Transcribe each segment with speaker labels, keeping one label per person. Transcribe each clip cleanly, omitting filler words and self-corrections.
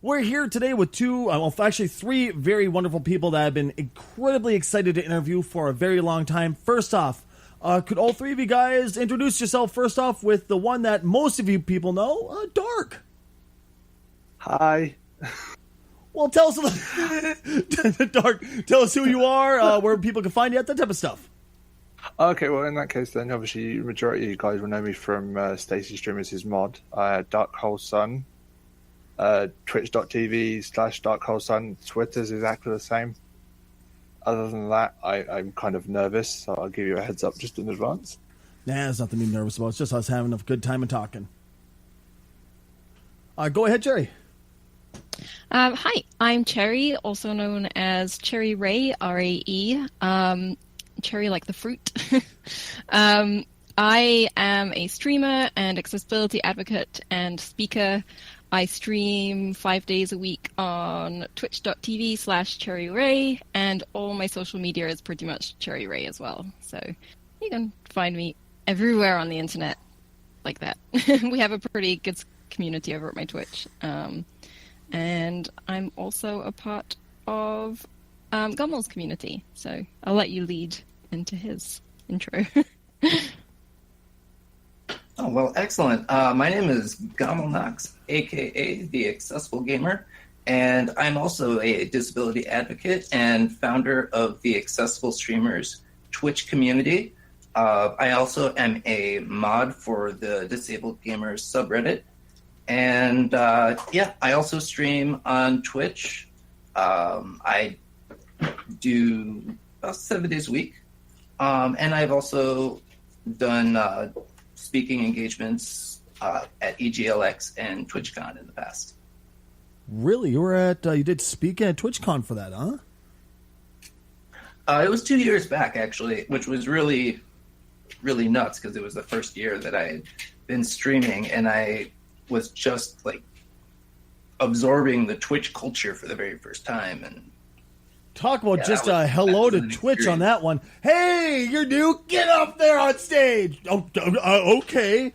Speaker 1: We're here today with three very wonderful people that I've been incredibly excited to interview for a very long time. First off, could all three of you guys introduce yourself first off with the one that most of you people know, Dark?
Speaker 2: Hi.
Speaker 1: Well, tell us Dark, tell us who you are, where people can find you, that type of stuff.
Speaker 2: Okay, well, in that case, then obviously, the majority of you guys will know me from Stacy Streamers' his mod, Dark Hole Sun, twitch.tv/Dark Hole Sun. Twitter's exactly the same. Other than that, I'm kind of nervous, so I'll give you a heads up just in advance.
Speaker 1: Nah, there's nothing to be nervous about. It's just us having a good time and talking. Go ahead, Cherry.
Speaker 3: Hi, I'm Cherry, also known as Cherry Ray, R-A-E. Cherry like the fruit. I am a streamer and accessibility advocate and speaker. I stream 5 days a week on twitch.tv/Cherry Ray, and all my social media is pretty much Cherry Ray as well. So you can find me everywhere on the internet like that. We have a pretty good community over at my Twitch. And I'm also a part of Gummel's community. So I'll let you lead into his intro.
Speaker 4: Oh, well, excellent. My name is Gamal Knox, a.k.a. The Accessible Gamer, and I'm also a disability advocate and founder of the Accessible Streamers Twitch community. I also am a mod for the Disabled Gamers subreddit. And, I also stream on Twitch. I do about 7 days a week. And I've also done speaking engagements at EGLX and TwitchCon in the past.
Speaker 1: Really? You were at, you did speak at TwitchCon for that, huh?
Speaker 4: It was 2 years back, actually, which was really, really nuts because it was the first year that I had been streaming, and I was just, like, absorbing the Twitch culture for the very first time. And
Speaker 1: talk about just a hello to Twitch on that one. Hey, you're new. Get up there on stage. Oh, okay.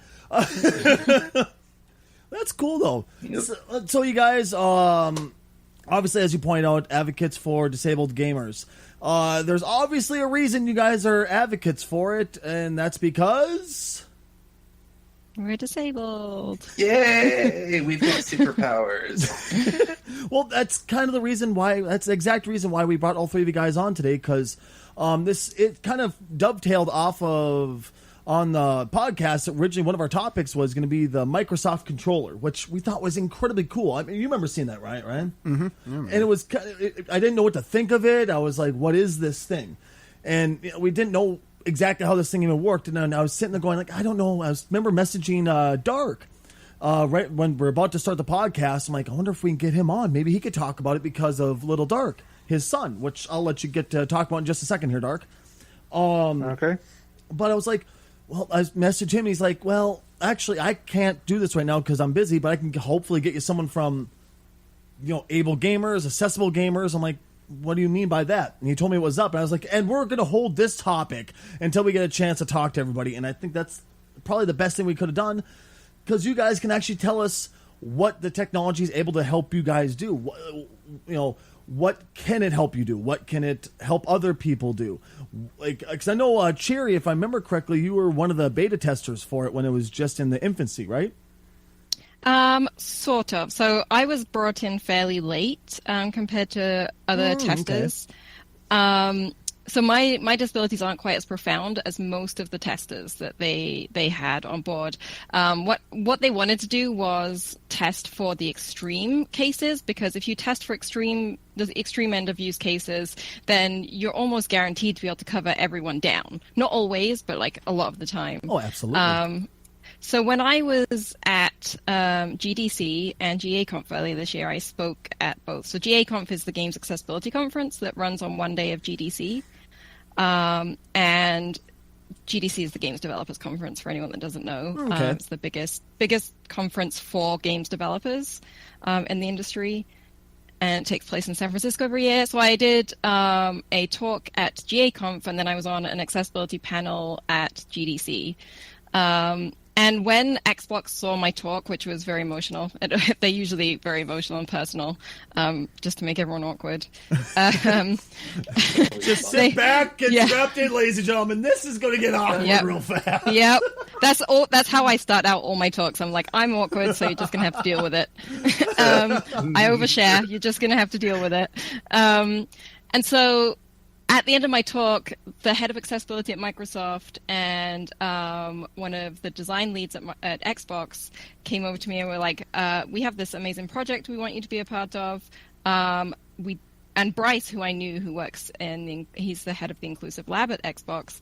Speaker 1: That's cool, though. Yep. So you guys, obviously, as you point out, advocates for disabled gamers. There's obviously a reason you guys are advocates for it, and that's because
Speaker 3: we're disabled.
Speaker 4: Yay! We've got superpowers.
Speaker 1: Well, that's kind of the reason why. That's the exact reason why we brought all three of you guys on today, because it kind of dovetailed off of on the podcast. Originally, one of our topics was going to be the Microsoft controller, which we thought was incredibly cool. I mean, you remember seeing that, right, Ryan? Mm-hmm. And it was I didn't know what to think of it. I was like, "What is this thing?" And we didn't know exactly how this thing even worked, and then I was sitting there going, like, I don't know. I remember messaging Dark right when we're about to start the podcast. I'm like, I wonder if we can get him on. Maybe he could talk about it because of Little Dark, his son, which I'll let you get to talk about in just a second here, Dark.
Speaker 2: Okay.
Speaker 1: But I was like, well, I messaged him, and he's like, well, actually, I can't do this right now because I'm busy, but I can hopefully get you someone from, Able Gamers, Accessible Gamers. I'm like, what do you mean by that? And he told me it was up, and I was like, and we're going to hold this topic until we get a chance to talk to everybody. And I think that's probably the best thing we could have done, because you guys can actually tell us what the technology is able to help you guys do. What can it help you do? What can it help other people do? Like, because I know Cherry, if I remember correctly, you were one of the beta testers for it when it was just in the infancy, right?
Speaker 3: Sort of. So I was brought in fairly late compared to other testers. Okay. So my disabilities aren't quite as profound as most of the testers that they had on board. What they wanted to do was test for the extreme cases, because if you test for the extreme end of use cases, then you're almost guaranteed to be able to cover everyone down. Not always, but like a lot of the time.
Speaker 1: Oh, absolutely.
Speaker 3: So when I was at GDC and GAConf earlier this year, I spoke at both. So GAConf is the Games Accessibility Conference that runs on one day of GDC. And GDC is the Games Developers Conference, for anyone that doesn't know.
Speaker 1: Okay.
Speaker 3: It's the biggest conference for games developers in the industry. And it takes place in San Francisco every year. So I did a talk at GAConf, and then I was on an accessibility panel at GDC. And when Xbox saw my talk, which was very emotional, they're usually very emotional and personal, just to make everyone awkward.
Speaker 1: Just sit back and strapped in, ladies and gentlemen. This is going to get awkward real fast.
Speaker 3: Yep. That's how I start out all my talks. I'm like, I'm awkward, so you're just going to have to deal with it. I overshare. You're just going to have to deal with it. And so at the end of my talk, the head of accessibility at Microsoft and one of the design leads at Xbox came over to me and were like, we have this amazing project we want you to be a part of. And Bryce, who I knew, who works he's the head of the inclusive lab at Xbox.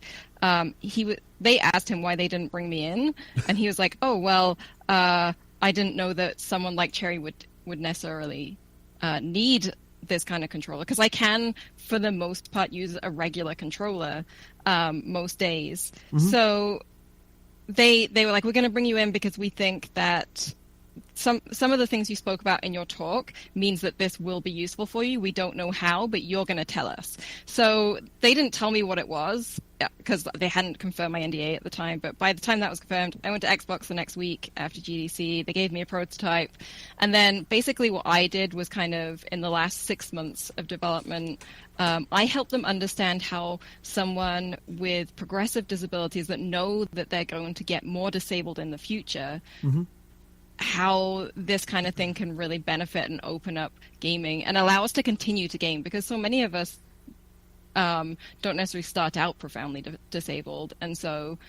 Speaker 3: They asked him why they didn't bring me in, and he was like, "Oh well, I didn't know that someone like Cherry would necessarily need this kind of controller, because I can, for the most part, use a regular controller most days." Mm-hmm. So they were like, "We're going to bring you in because we think that some of the things you spoke about in your talk means that this will be useful for you. We don't know how, but you're going to tell us." So they didn't tell me what it was because they hadn't confirmed my NDA at the time. But by the time that was confirmed, I went to Xbox the next week after GDC. They gave me a prototype. And then basically what I did was kind of in the last 6 months of development, I helped them understand how someone with progressive disabilities that know that they're going to get more disabled in the future, mm-hmm. how this kind of thing can really benefit and open up gaming and allow us to continue to game, because so many of us don't necessarily start out profoundly disabled, and so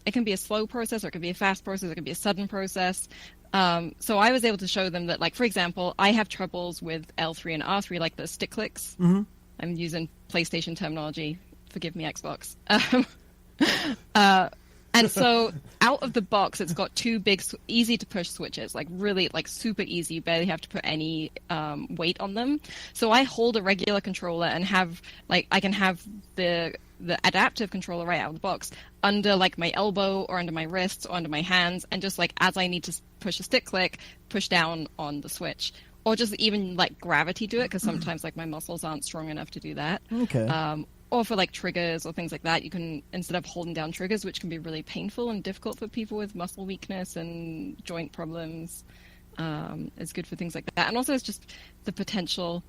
Speaker 3: it can be a slow process, or it can be a fast process, or it can be a sudden process. So I was able to show them that, like, for example, I have troubles with L3 and R3, like the stick clicks. Mm-hmm. I'm using PlayStation terminology. Forgive me, Xbox. And so out of the box, it's got two big, easy to push switches, like really like super easy. You barely have to put any weight on them. So I hold a regular controller and have I can have the adaptive controller right out of the box under like my elbow or under my wrists or under my hands. And just like as I need to push a stick click, push down on the switch. Or just even like gravity do it, because sometimes like my muscles aren't strong enough to do that.
Speaker 1: Okay.
Speaker 3: Or for like triggers or things like that, you can, instead of holding down triggers, which can be really painful and difficult for people with muscle weakness and joint problems, it's good for things like that. And also it's just the potential,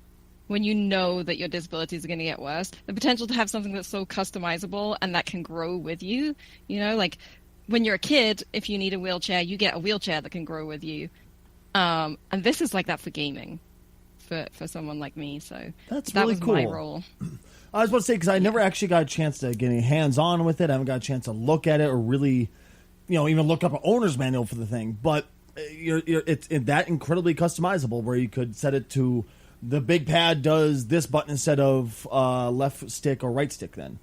Speaker 3: when you know that your disabilities are going to get worse, the potential to have something that's so customizable and that can grow with you. You know, like when you're a kid, if you need a wheelchair, you get a wheelchair that can grow with you. And this is like that for gaming, for someone like me. So
Speaker 1: that's
Speaker 3: that
Speaker 1: really
Speaker 3: was
Speaker 1: cool.
Speaker 3: my role.
Speaker 1: I was about to say, because I never actually got a chance to get any hands-on with it. I haven't got a chance to look at it or really, even look up an owner's manual for the thing. But it's that incredibly customizable, where you could set it to the big pad does this button instead of left stick or right stick then.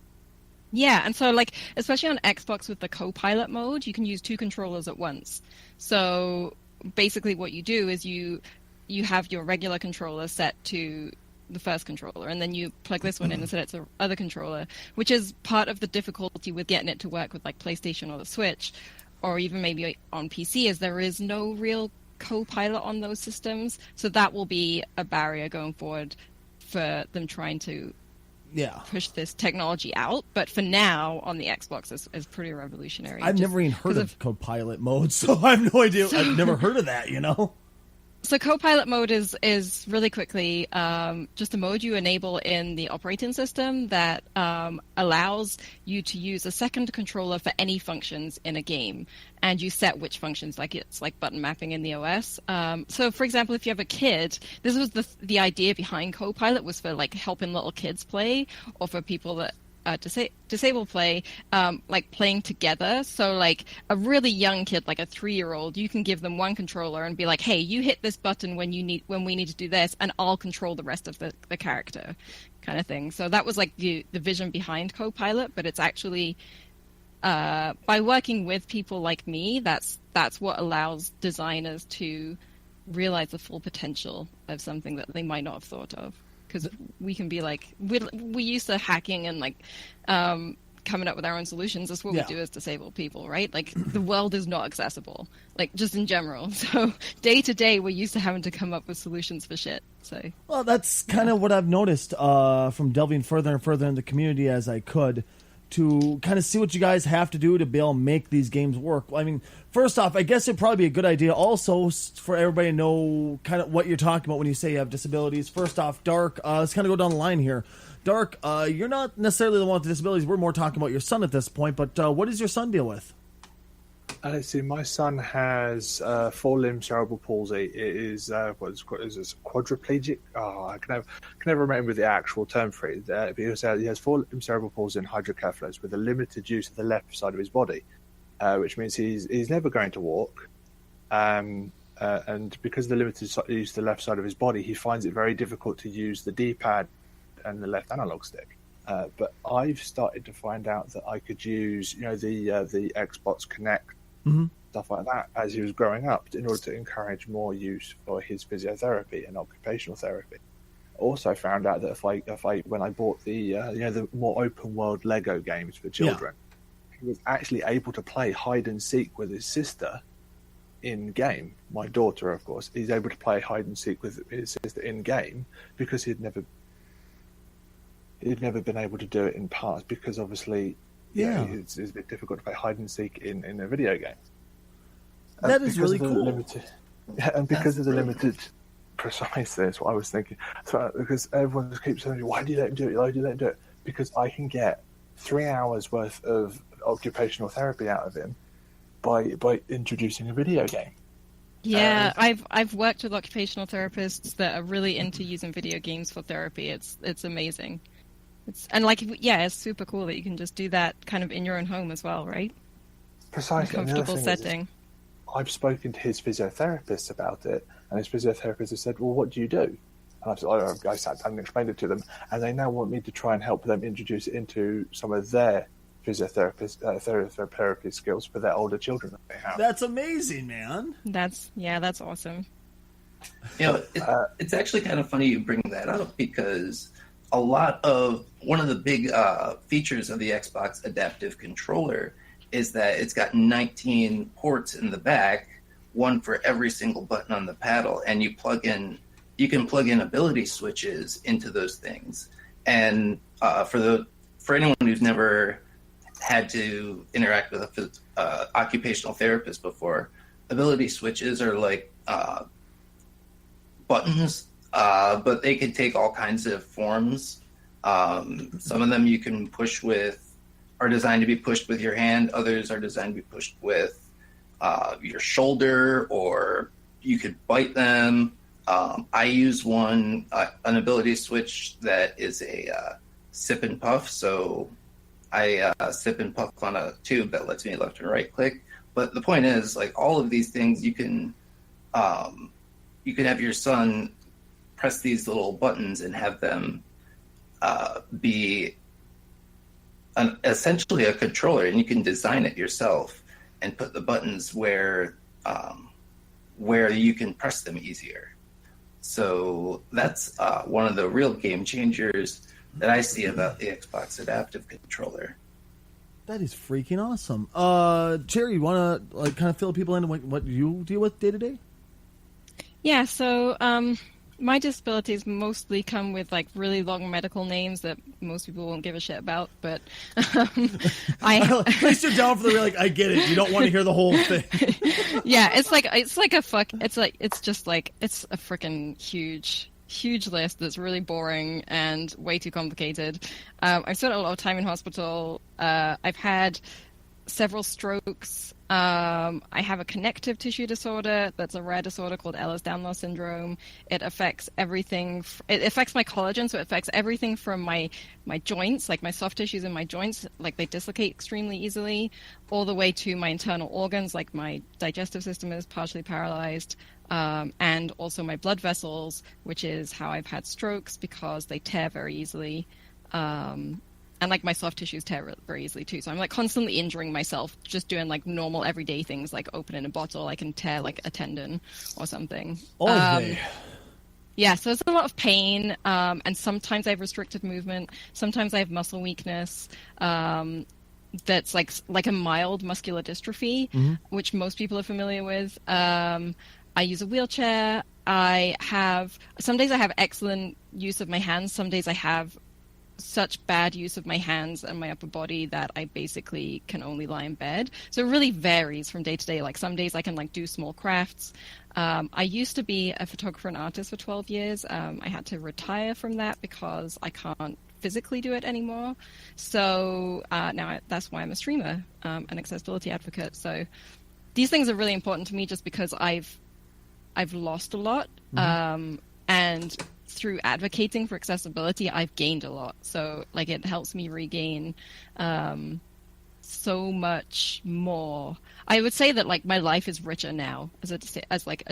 Speaker 3: Yeah, and so like, especially on Xbox with the co-pilot mode, you can use two controllers at once. So basically what you do is you have your regular controller set to the first controller, and then you plug this one in and set it to the other controller, which is part of the difficulty with getting it to work with like PlayStation or the Switch, or even maybe on PC, is there is no real co-pilot on those systems. So that will be a barrier going forward for them trying to push this technology out. But for now, on the Xbox, is pretty revolutionary.
Speaker 1: I've never even heard of co-pilot mode, so I have no idea. I've never heard of that,
Speaker 3: So co-pilot mode is really quickly just a mode you enable in the operating system that allows you to use a second controller for any functions in a game, and you set which functions, like it's like button mapping in the OS. So for example, if you have a kid, this was the idea behind co-pilot, was for like helping little kids play, or for people that disabled play, like playing together. So like a really young kid, like a 3-year-old, you can give them one controller and be like, hey, you hit this button when we need to do this, and I'll control the rest of the character, kind of thing. So that was like the vision behind co-pilot. But it's actually by working with people like me, that's what allows designers to realize the full potential of something that they might not have thought of. Because we can be like, we used to hacking and like coming up with our own solutions. That's what we do as disabled people, right? Like the world is not accessible, like just in general. So day to day, we're used to having to come up with solutions for shit. So
Speaker 1: well, that's kind of what I've noticed from delving further and further in the community as I could. to kind of see what you guys have to do to be able to make these games work. I mean, first off, I guess it'd probably be a good idea also for everybody to know kind of what you're talking about when you say you have disabilities. First off, Dark, let's kind of go down the line here. Dark, you're not necessarily the one with the disabilities. We're more talking about your son at this point, but what does your son deal with?
Speaker 2: See, my son has four-limb cerebral palsy. It is what is it, quadriplegic? Oh, I can never remember the actual term for it. Because he has four-limb cerebral palsy and hydrocephalus with a limited use of the left side of his body, which means he's never going to walk. And because of the limited use of the left side of his body, he finds it very difficult to use the D-pad and the left analog stick. But I've started to find out that I could use, the Xbox Connect, stuff like that, as he was growing up, in order to encourage more use for his physiotherapy and occupational therapy. Also found out that if I when I bought the more open world Lego games for children, he was actually able to play hide and seek with his sister in game. My daughter, of course, is able to play hide and seek with his sister in game because he'd never been able to do it in past, because obviously it's a bit difficult to play hide and seek in a video game.
Speaker 1: That is really cool.
Speaker 2: And because of the limited, precisely, that's what I was thinking. So, because everyone just keeps saying, why do you let him do it? Why do you let him do it? Because I can get 3 hours worth of occupational therapy out of him by introducing a video game.
Speaker 3: Yeah, I've worked with occupational therapists that are really into using video games for therapy. It's amazing. It's super cool that you can just do that kind of in your own home as well, right?
Speaker 2: Precisely.
Speaker 3: In a comfortable setting.
Speaker 2: I've spoken to his physiotherapist about it, and his physiotherapist has said, well, what do you do? And I sat down and explained it to them, and they now want me to try and help them introduce it into some of their physiotherapy skills for their older children that they have.
Speaker 1: That's amazing, man.
Speaker 3: That's awesome.
Speaker 4: It's actually kind of funny you bring that up, because one of the big features of the Xbox Adaptive Controller is that it's got 19 ports in the back, one for every single button on the paddle, and you can plug in ability switches into those things. And for anyone who's never had to interact with a occupational therapist before, ability switches are like buttons, but they can take all kinds of forms. Some of them you can are designed to be pushed with your hand. Others are designed to be pushed with your shoulder, or you could bite them. I use an ability switch that is a sip and puff. So I sip and puff on a tube that lets me left and right click. But the point is, like, all of these things, you can have your son press these little buttons and have them be essentially a controller, and you can design it yourself and put the buttons where you can press them easier. So that's one of the real game changers that I see about the Xbox Adaptive Controller.
Speaker 1: That is freaking awesome. Cherry, you want to kind of fill people in what you deal with day to day?
Speaker 3: Yeah, so my disabilities mostly come with like really long medical names that most people won't give a shit about, but
Speaker 1: At least you're down for the real, like, I get it. You don't want to hear the whole thing.
Speaker 3: Yeah, it's a freaking huge list that's really boring and way too complicated. I've spent a lot of time in hospital. I've had several strokes. I have a connective tissue disorder that's a rare disorder called Ehlers-Danlos syndrome. It affects everything. It affects my collagen, so it affects everything from my joints, like my soft tissues in my joints, like they dislocate extremely easily, all the way to my internal organs, like my digestive system is partially paralyzed, and also my blood vessels, which is how I've had strokes, because they tear very easily. And like my soft tissues tear very easily too. So I'm like constantly injuring myself just doing like normal everyday things, like opening a bottle. I can tear like a tendon or something. Yeah, so there's a lot of pain. And sometimes I have restricted movement. Sometimes I have muscle weakness. That's like a mild muscular dystrophy, which most people are familiar with. I use a wheelchair. Some days I have excellent use of my hands. Some days I have such bad use of my hands and my upper body that I basically can only lie in bed. So it really varies from day to day. Like some days I can like do small crafts. I used to be a photographer and artist for 12 years. I had to retire from that because I can't physically do it anymore. So now that's why I'm a streamer, an accessibility advocate. So these things are really important to me just because I've lost a lot. And through advocating for accessibility, I've gained a lot. So like it helps me regain so much more. I would say that like my life is richer now as a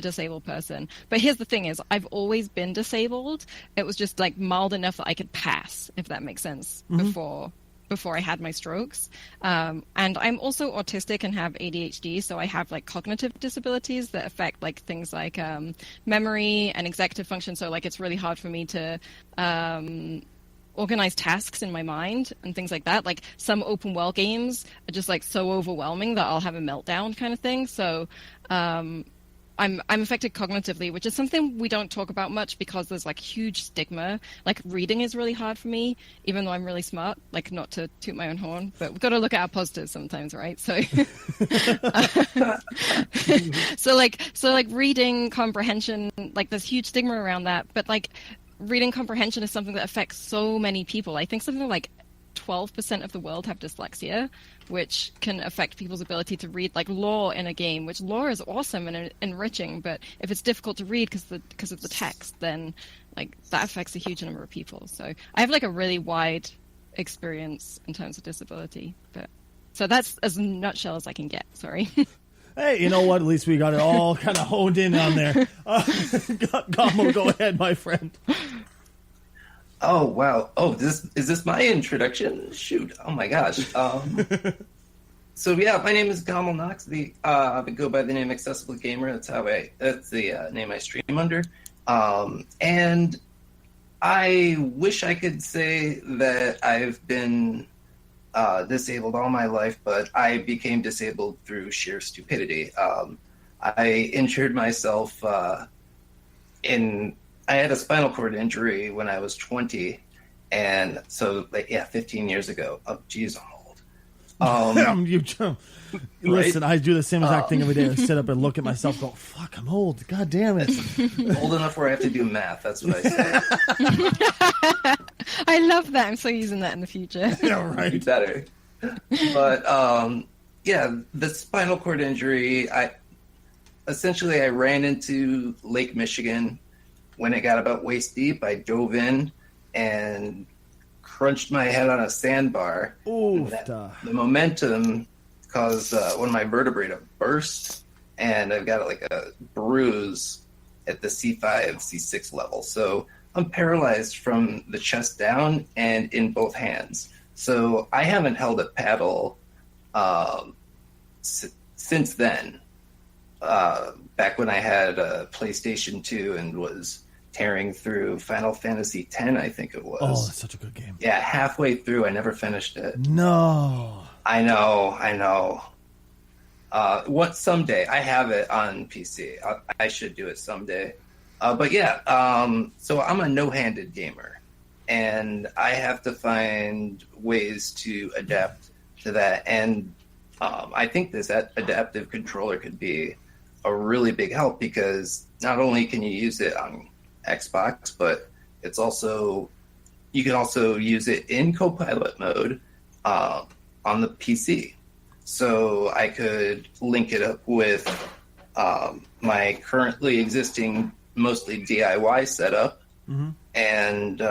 Speaker 3: disabled person. But here's the thing is I've always been disabled. It was just like mild enough that I could pass, if that makes sense, before I had my strokes. And I'm also autistic and have ADHD, so I have like cognitive disabilities that affect like things like memory and executive function. So like it's really hard for me to organize tasks in my mind and things like that. Like some open world games are just like so overwhelming that I'll have a meltdown kind of thing. So I'm affected cognitively, which is something we don't talk about much because there's like huge stigma. Like reading is really hard for me, even though I'm really smart, like not to toot my own horn, but we've got to look at our positives sometimes, right? So, so like reading comprehension, like there's huge stigma around that, but like reading comprehension is something that affects so many people. I think something like 12% of the world have dyslexia, which can affect people's ability to read like lore in a game, which lore is awesome and enriching, but if it's difficult to read because of the text, then like that affects a huge number of people. So I have like a really wide experience in terms of disability, but so that's as nutshell as I can get. Sorry.
Speaker 1: Hey, you know what? At least we got it all kind of honed in on there. Gamo, go ahead, my friend.
Speaker 4: Oh, wow. Oh, is this my introduction? Shoot. Oh, my gosh. So, yeah, my name is Gamal Knox. I go by the name Accessible Gamer. That's the name I stream under. And I wish I could say that I've been disabled all my life, but I became disabled through sheer stupidity. I injured myself I had a spinal cord injury when I was 20, and so, 15 years ago. Oh, geez, I'm old.
Speaker 1: Listen, I do the same exact thing every day. I sit up and look at myself, go, "Fuck, I'm old. God damn it."
Speaker 4: Old enough where I have to do math. That's what I say.
Speaker 3: I love that. I'm so using that in the future.
Speaker 1: Yeah, right.
Speaker 4: Better. But the spinal cord injury. I ran into Lake Michigan. When it got about waist deep, I dove in and crunched my head on a sandbar.
Speaker 1: Ooh,
Speaker 4: the momentum caused one of my vertebrae to burst, and I've got like a bruise at the C5, C6 level. So I'm paralyzed from the chest down and in both hands. So I haven't held a paddle since then. Back when I had a PlayStation 2 and was tearing through Final Fantasy X, I think it was.
Speaker 1: Oh, that's such a good game.
Speaker 4: Yeah, halfway through, I never finished it.
Speaker 1: No.
Speaker 4: I know. What someday? I have it on PC. I should do it someday. But yeah, so I'm a no-handed gamer, and I have to find ways to adapt to that. And I think this adaptive controller could be a really big help because not only can you use it on Xbox, but you can also use it in Copilot mode on the PC. So I could link it up with my currently existing mostly DIY setup, and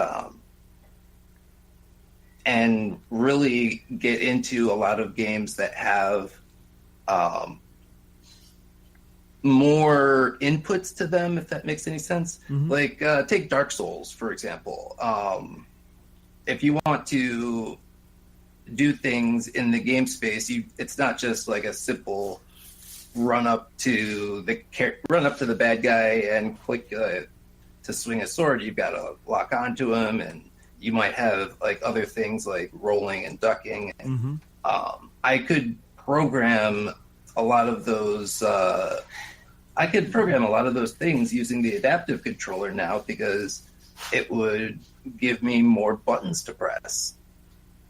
Speaker 4: really get into a lot of games that have more inputs to them, if that makes any sense. Like take Dark Souls, for example. If you want to do things in the game space, it's not just like a simple run up to the bad guy and click to swing a sword. You've got to lock onto him, and you might have like other things like rolling and ducking. And, I could program a lot of those. I could program a lot of those things using the adaptive controller now because it would give me more buttons to press.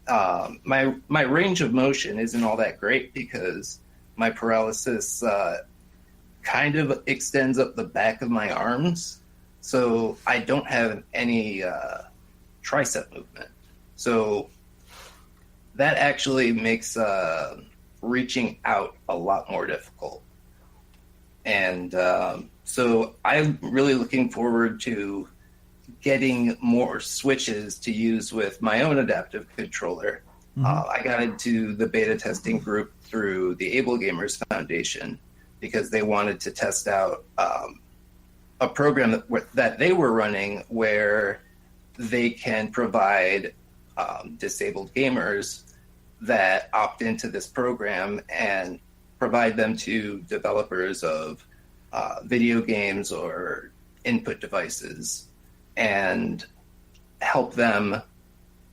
Speaker 4: My range of motion isn't all that great because my paralysis kind of extends up the back of my arms, so I don't have any tricep movement. So that actually makes reaching out a lot more difficult. And so I'm really looking forward to getting more switches to use with my own adaptive controller. I got into the beta testing group through the Ablegamers Foundation because they wanted to test out a program that they were running where they can provide disabled gamers that opt into this program and provide them to developers of video games or input devices and help them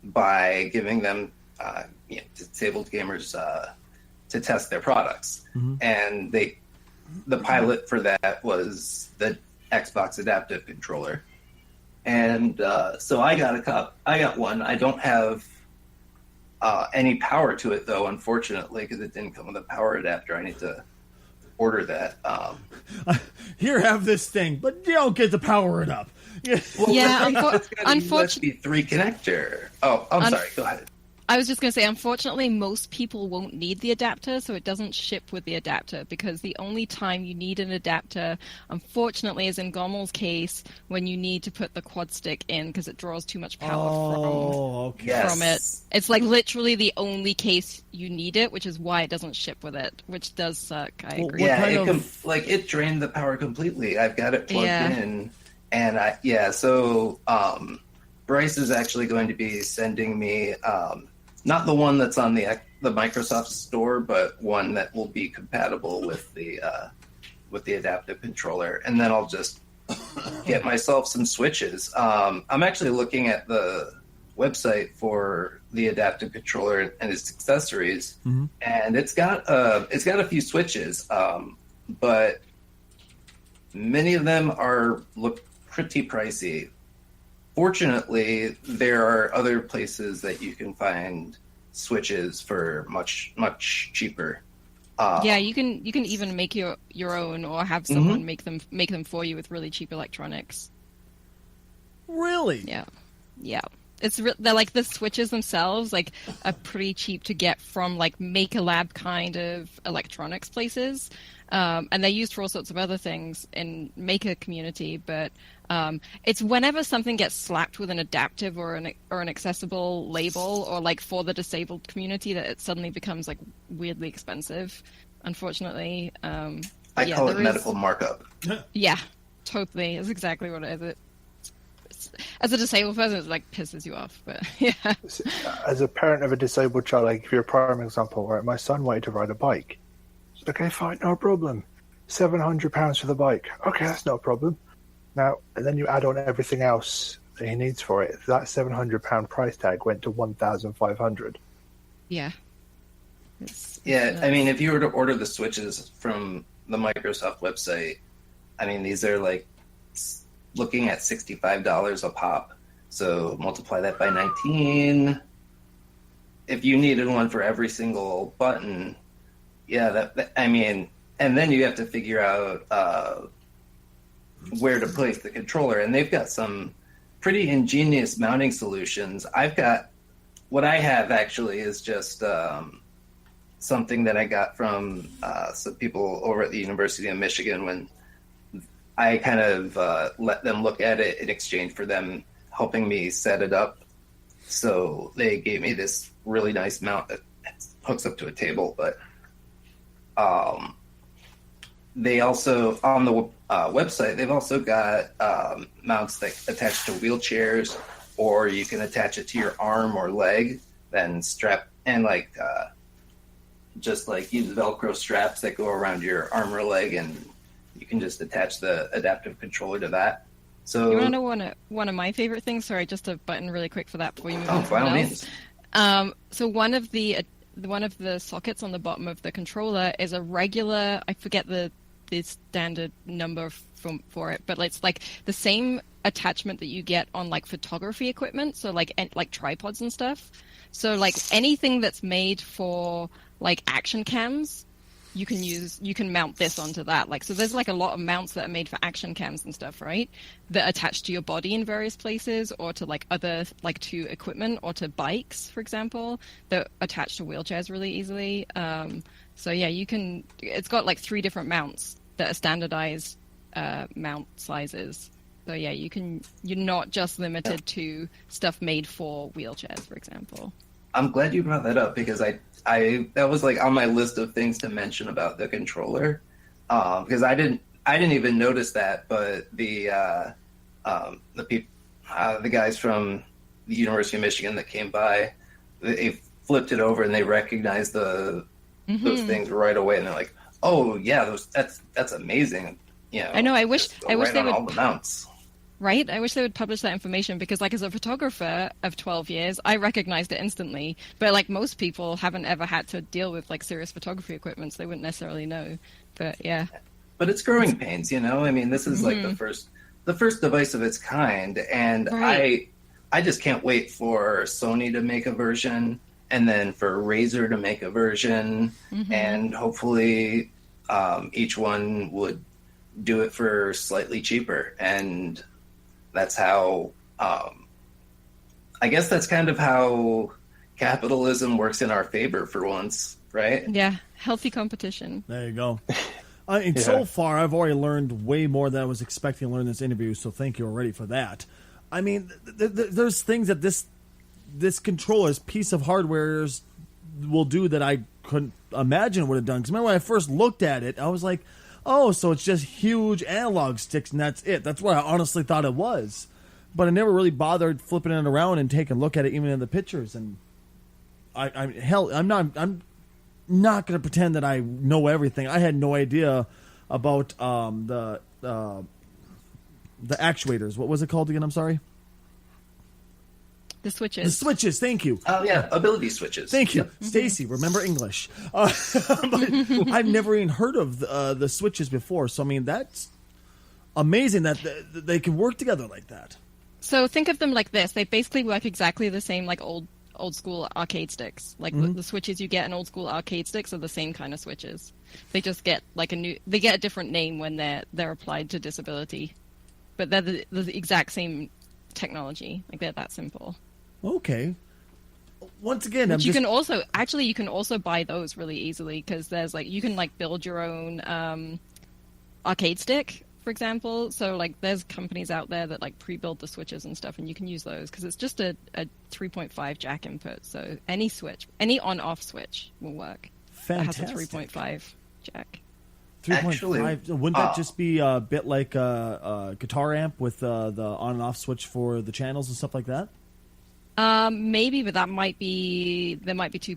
Speaker 4: by giving them disabled gamers to test their products. And the pilot for that was the Xbox adaptive controller. And so I got one. I don't have any power to it, though, unfortunately, because it didn't come with a power adapter. I need to order that.
Speaker 1: Here, have this thing, but you don't get to power it up.
Speaker 4: Well,
Speaker 3: Yeah,
Speaker 4: it's got a USB 3 connector. Oh, I'm sorry. Go ahead.
Speaker 3: I was just going to say, unfortunately, most people won't need the adapter, so it doesn't ship with the adapter, because the only time you need an adapter, unfortunately, is in Gommel's case, when you need to put the quad stick in because it draws too much power from it. It's like literally the only case you need it, which is why it doesn't ship with it, which does suck. I agree.
Speaker 4: Yeah, it drained the power completely. I've got it plugged in, and so Bryce is actually going to be sending me not the one that's on the Microsoft Store, but one that will be compatible with the adaptive controller, and then I'll just get myself some switches. I'm actually looking at the website for the adaptive controller and its accessories, and it's got a few switches, but many of them look pretty pricey. Fortunately, there are other places that you can find switches for much, much cheaper.
Speaker 3: Yeah, you can even make your own, or have someone make them for you with really cheap electronics.
Speaker 1: Really?
Speaker 3: Yeah. They're like the switches themselves, like, are pretty cheap to get from like Maker Lab kind of electronics places, and they're used for all sorts of other things in Maker community. But it's whenever something gets slapped with an adaptive or an accessible label, or like for the disabled community, that it suddenly becomes like weirdly expensive. Unfortunately,
Speaker 4: I call it medical markup.
Speaker 3: Yeah, totally. That's exactly what it is. As a disabled person, it like pisses you off, but yeah.
Speaker 2: As a parent of a disabled child, like, give you a prime example, right? My son wanted to ride a bike. Okay, fine, no problem. £700 for the bike. Okay, that's no problem. Now, and then you add on everything else that he needs for it. That £700 price tag went to £1,500.
Speaker 3: Yeah.
Speaker 4: I mean, if you were to order the switches from the Microsoft website, I mean, these are like looking at $65 a pop. So multiply that by 19. If you needed one for every single button, I mean, and then you have to figure out where to place the controller. And they've got some pretty ingenious mounting solutions. What I have actually is just something that I got from some people over at the University of Michigan when I kind of let them look at it in exchange for them helping me set it up. So they gave me this really nice mount that hooks up to a table. But they also, on the website, they've also got mounts that attach to wheelchairs, or you can attach it to your arm or leg, then strap, and just like use Velcro straps that go around your arm or leg, and you can just attach the adaptive controller to that. So
Speaker 3: you want to know one of my favorite things? Sorry, just a button really quick for that before you move on to
Speaker 4: by all
Speaker 3: something else.
Speaker 4: means.
Speaker 3: So one of the sockets on the bottom of the controller is a regular, I forget the standard number for it, but it's like the same attachment that you get on like photography equipment, so like tripods and stuff. So like anything that's made for like action cams, you can mount this onto that. Like, so there's like a lot of mounts that are made for action cams and stuff, right? That attach to your body in various places, or to like other, like to equipment, or to bikes, for example, that attach to wheelchairs really easily. So yeah, it's got like 3 different mounts that are standardized mount sizes. So yeah, you're not just limited to stuff made for wheelchairs, for example.
Speaker 4: I'm glad you brought that up, because I that was like on my list of things to mention about the controller, because I didn't even notice that, but the guys from the University of Michigan that came by, they flipped it over and they recognized those things right away, and they're like, "Oh yeah, that's amazing." You know,
Speaker 3: I know. I wish they would
Speaker 4: all the mounts.
Speaker 3: Right? I wish they would publish that information, because like as a photographer of 12 years, I recognized it instantly. But like most people haven't ever had to deal with like serious photography equipment, so they wouldn't necessarily know. But yeah.
Speaker 4: But it's growing pains, you know? I mean, this is like the first device of its kind, and right. I just can't wait for Sony to make a version, and then for Razer to make a version, and hopefully each one would do it for slightly cheaper. And that's how, I guess that's kind of how capitalism works in our favor for once, right?
Speaker 3: Yeah, healthy competition.
Speaker 1: There you go. So far, I've already learned way more than I was expecting to learn in this interview, so thank you already for that. I mean, there's things that this controller's piece of hardware will do that I couldn't imagine would have done. Because remember when I first looked at it, I was like, oh, so it's just huge analog sticks and that's it. That's what I honestly thought it was. But I never really bothered flipping it around and taking a look at it even in the pictures. And I'm not going to pretend that I know everything. I had no idea about the actuators. What was it called again? I'm sorry.
Speaker 3: The switches.
Speaker 1: The switches, thank you.
Speaker 4: Oh, yeah, ability switches.
Speaker 1: Thank you. Stacy, remember English. But I've never even heard of the switches before. So, I mean, that's amazing that they can work together like that.
Speaker 3: So think of them like this. They basically work exactly the same like old school arcade sticks. Like the switches you get in old school arcade sticks are the same kind of switches. They just get like they get a different name when they're applied to disability. But they're the exact same technology. Like they're that simple.
Speaker 1: Okay. Once again,
Speaker 3: you can also buy those really easily, because there's like you can like build your own arcade stick, for example. So like there's companies out there that like pre-build the switches and stuff, and you can use those because it's just a 3.5 jack input. So any on-off switch will work.
Speaker 1: Fantastic.
Speaker 3: That has a 3.5 jack.
Speaker 1: 3.5. Wouldn't that just be a bit like a guitar amp with the on and off switch for the channels and stuff like that?
Speaker 3: Maybe, but there might be too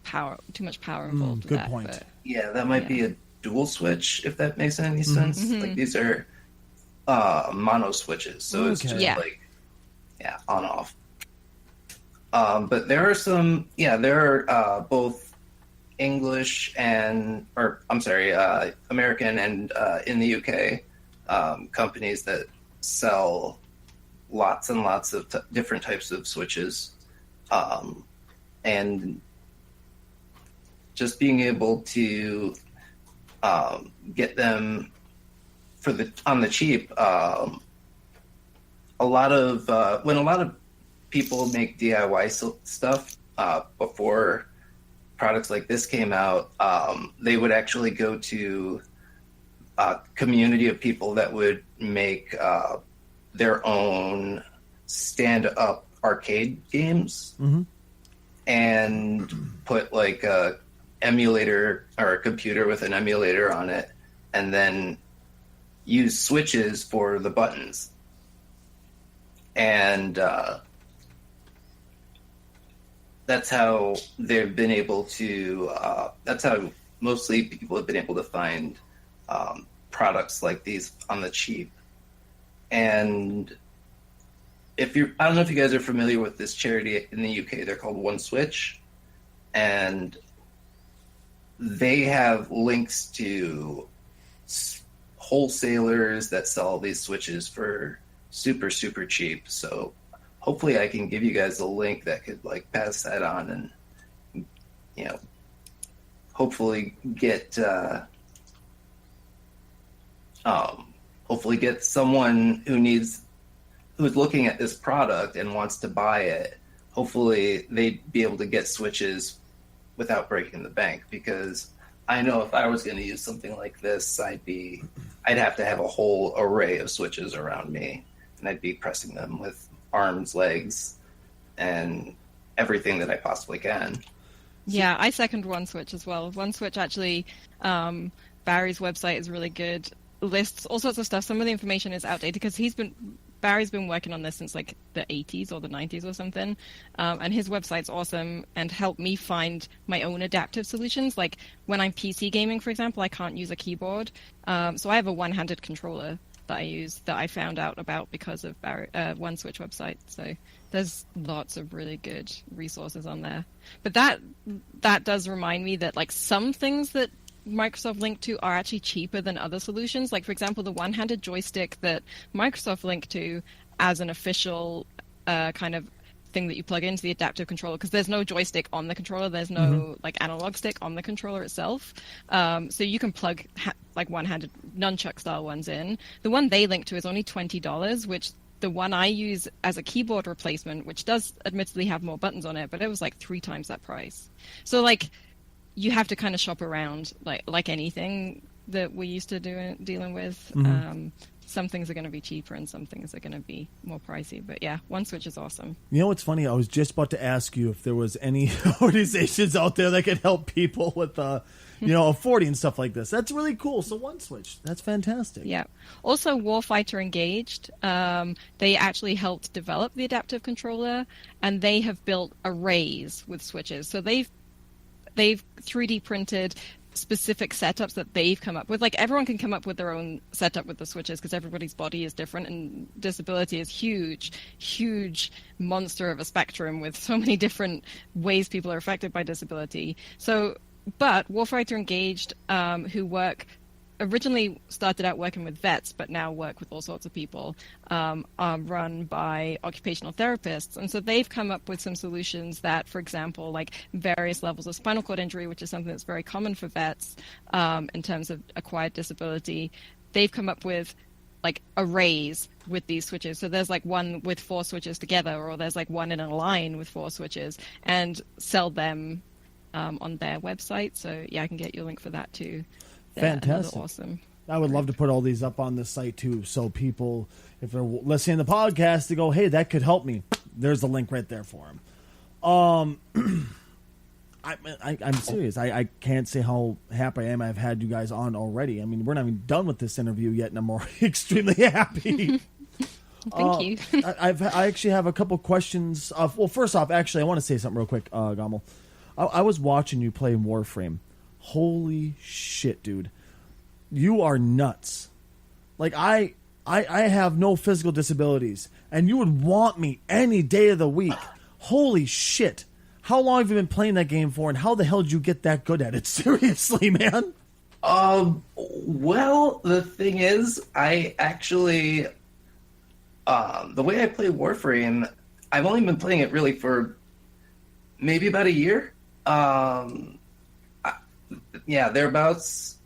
Speaker 3: much power involved.
Speaker 1: Good point.
Speaker 3: But,
Speaker 4: yeah, that might be a dual switch, if that makes any sense. Like these are mono switches, so it's just like on off. But there are both English and American and in the UK companies that sell lots and lots of different types of switches. And just being able to get them on the cheap. A lot of people make DIY stuff before products like this came out. They would actually go to a community of people that would make their own stand-up arcade games and put like a emulator or a computer with an emulator on it, and then use switches for the buttons. And that's how they've been able to that's how mostly people have been able to find products like these on the cheap. And I don't know if you guys are familiar with this charity in the UK. They're called One Switch, and they have links to wholesalers that sell these switches for super, super cheap. So hopefully I can give you guys a link that could like pass that on and, you know, hopefully get someone who's looking at this product and wants to buy it. Hopefully they'd be able to get switches without breaking the bank, because I know if I was going to use something like this, I'd have to have a whole array of switches around me, and I'd be pressing them with arms, legs, and everything that I possibly can.
Speaker 3: Yeah, I second One Switch as well. One Switch actually, Barry's website is really good. Lists all sorts of stuff. Some of the information is outdated because Barry's been working on this since like the 80s or the 90s or something, and his website's awesome and helped me find my own adaptive solutions. Like when I'm PC gaming, for example, I can't use a keyboard, so I have a one-handed controller that I use that I found out about because of One Switch website. So there's lots of really good resources on there. But that does remind me that like some things that Microsoft linked to are actually cheaper than other solutions. Like, for example, the one-handed joystick that Microsoft linked to as an official kind of thing that you plug into the adaptive controller, because there's no joystick on the controller, there's no like analog stick on the controller itself. So you can plug like one-handed nunchuck style ones in. The one they linked to is only $20, which the one I use as a keyboard replacement, which does admittedly have more buttons on it, but it was like 3 times that price. So like, you have to kind of shop around, like anything that we're used to dealing with. Some things are going to be cheaper and some things are going to be more pricey. But yeah, One Switch is awesome.
Speaker 1: You know what's funny? I was just about to ask you if there was any organizations out there that could help people with, affording and stuff like this. That's really cool. So One Switch, that's fantastic.
Speaker 3: Yeah. Also, Warfighter Engaged, they actually helped develop the adaptive controller, and they have built arrays with switches. So they've 3D printed specific setups that they've come up with. Like everyone can come up with their own setup with the switches because everybody's body is different, and disability is huge monster of a spectrum with so many different ways people are affected by disability. So, but Warfighter Engaged, who originally started out working with vets, but now work with all sorts of people, are run by occupational therapists. And so they've come up with some solutions that, for example, like various levels of spinal cord injury, which is something that's very common for vets in terms of acquired disability. They've come up with like arrays with these switches. So there's like one with 4 switches together, or there's like one in a line with 4 switches, and sell them on their website. So yeah, I can get you a link for that too.
Speaker 1: Fantastic.
Speaker 3: Awesome.
Speaker 1: I would love to put all these up on the site too, so people, if they're listening to the podcast, they go, hey, that could help me. There's the link right there for them. I'm serious. I can't say how happy I am I've had you guys on already. I mean, we're not even done with this interview yet, and I'm already extremely happy.
Speaker 3: Thank you.
Speaker 1: I actually have a couple questions. Well, first off, actually, I want to say something real quick, Gamal. I was watching you play Warframe. Holy shit, dude. You are nuts. Like, I have no physical disabilities, and you would want me any day of the week. Holy shit. How long have you been playing that game for, and how the hell did you get that good at it? Seriously, man.
Speaker 4: Well, the thing is, I actually, the way I play Warframe, I've only been playing it really for maybe about a year. Yeah, thereabouts.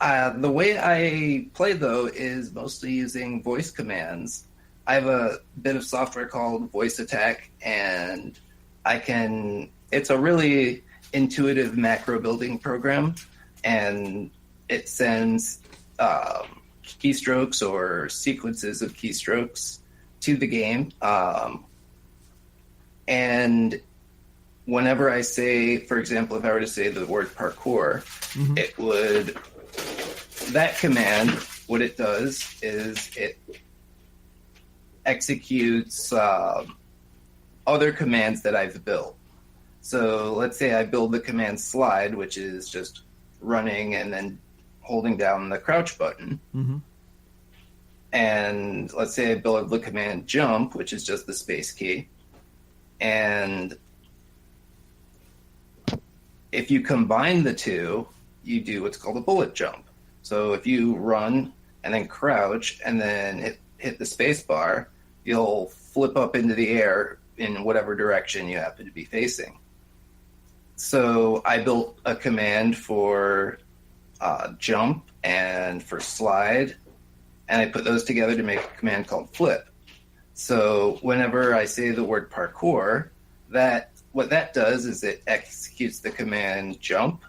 Speaker 4: The way I play, though, is mostly using voice commands. I have a bit of software called Voice Attack, and it's a really intuitive macro building program, and it sends keystrokes or sequences of keystrokes to the game. And whenever I say, for example, if I were to say the word parkour, that command, what it does is it executes other commands that I've built. So let's say I build the command slide, which is just running and then holding down the crouch button. And let's say I build the command jump, which is just the space key. And if you combine the two, you do what's called a bullet jump. So if you run and then crouch and then hit the space bar, you'll flip up into the air in whatever direction you happen to be facing. So I built a command for jump and for slide, and I put those together to make a command called flip. So whenever I say the word parkour, what that does is it executes the command jump,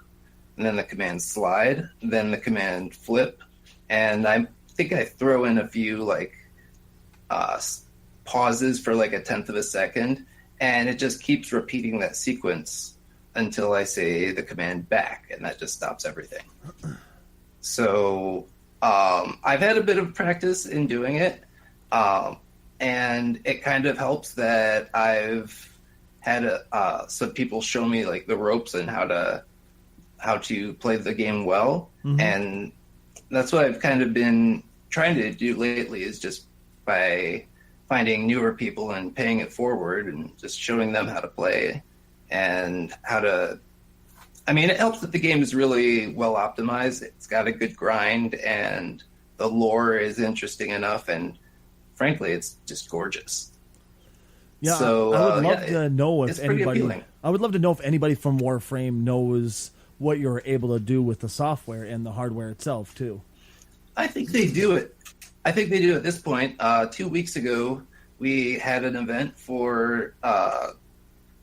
Speaker 4: and then the command slide, then the command flip, and I think I throw in a few pauses for like 1/10 of a second, and it just keeps repeating that sequence until I say the command back, and that just stops everything. So I've had a bit of practice in doing it, and it kind of helps that I've had some people show me like the ropes and how to play the game well, and that's what I've kind of been trying to do lately, is just by finding newer people and paying it forward and just showing them how to play and how to. I mean, it helps that the game is really well optimized. It's got a good grind, and the lore is interesting enough, and frankly, it's just gorgeous.
Speaker 1: Yeah,
Speaker 4: so,
Speaker 1: I would love to know if
Speaker 4: it's pretty
Speaker 1: anybody.
Speaker 4: appealing.
Speaker 1: I would love to know if anybody from Warframe knows what you're able to do with the software and the hardware itself too.
Speaker 4: I think they do it. I think they do at this point. 2 weeks ago, we had an event for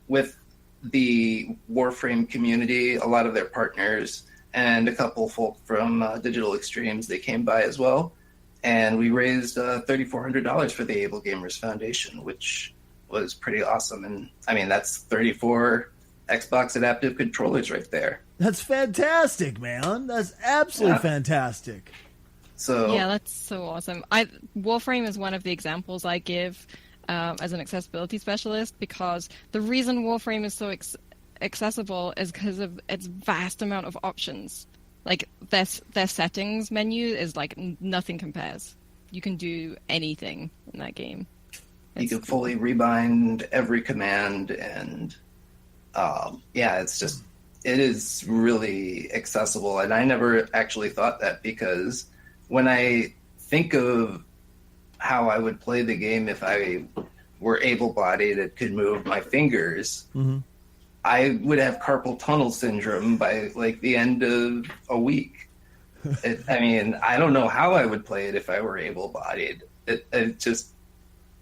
Speaker 4: with the Warframe community, a lot of their partners, and a couple folk from Digital Extremes. They came by as well, and we raised $3,400 for the Ablegamers Foundation, which was pretty awesome. And I mean, that's 34 Xbox adaptive controllers right there.
Speaker 1: That's fantastic, man. That's absolutely fantastic.
Speaker 4: So
Speaker 3: yeah, that's so awesome. Warframe is one of the examples I give as an accessibility specialist, because the reason Warframe is so accessible is because of its vast amount of options. Like their settings menu is like nothing compares. You can do anything in that game.
Speaker 4: You can fully rebind every command, and it is really accessible. And I never actually thought that, because when I think of how I would play the game if I were able-bodied and could move my fingers, I would have carpal tunnel syndrome by like the end of a week. I mean, I don't know how I would play it if I were able-bodied. It just,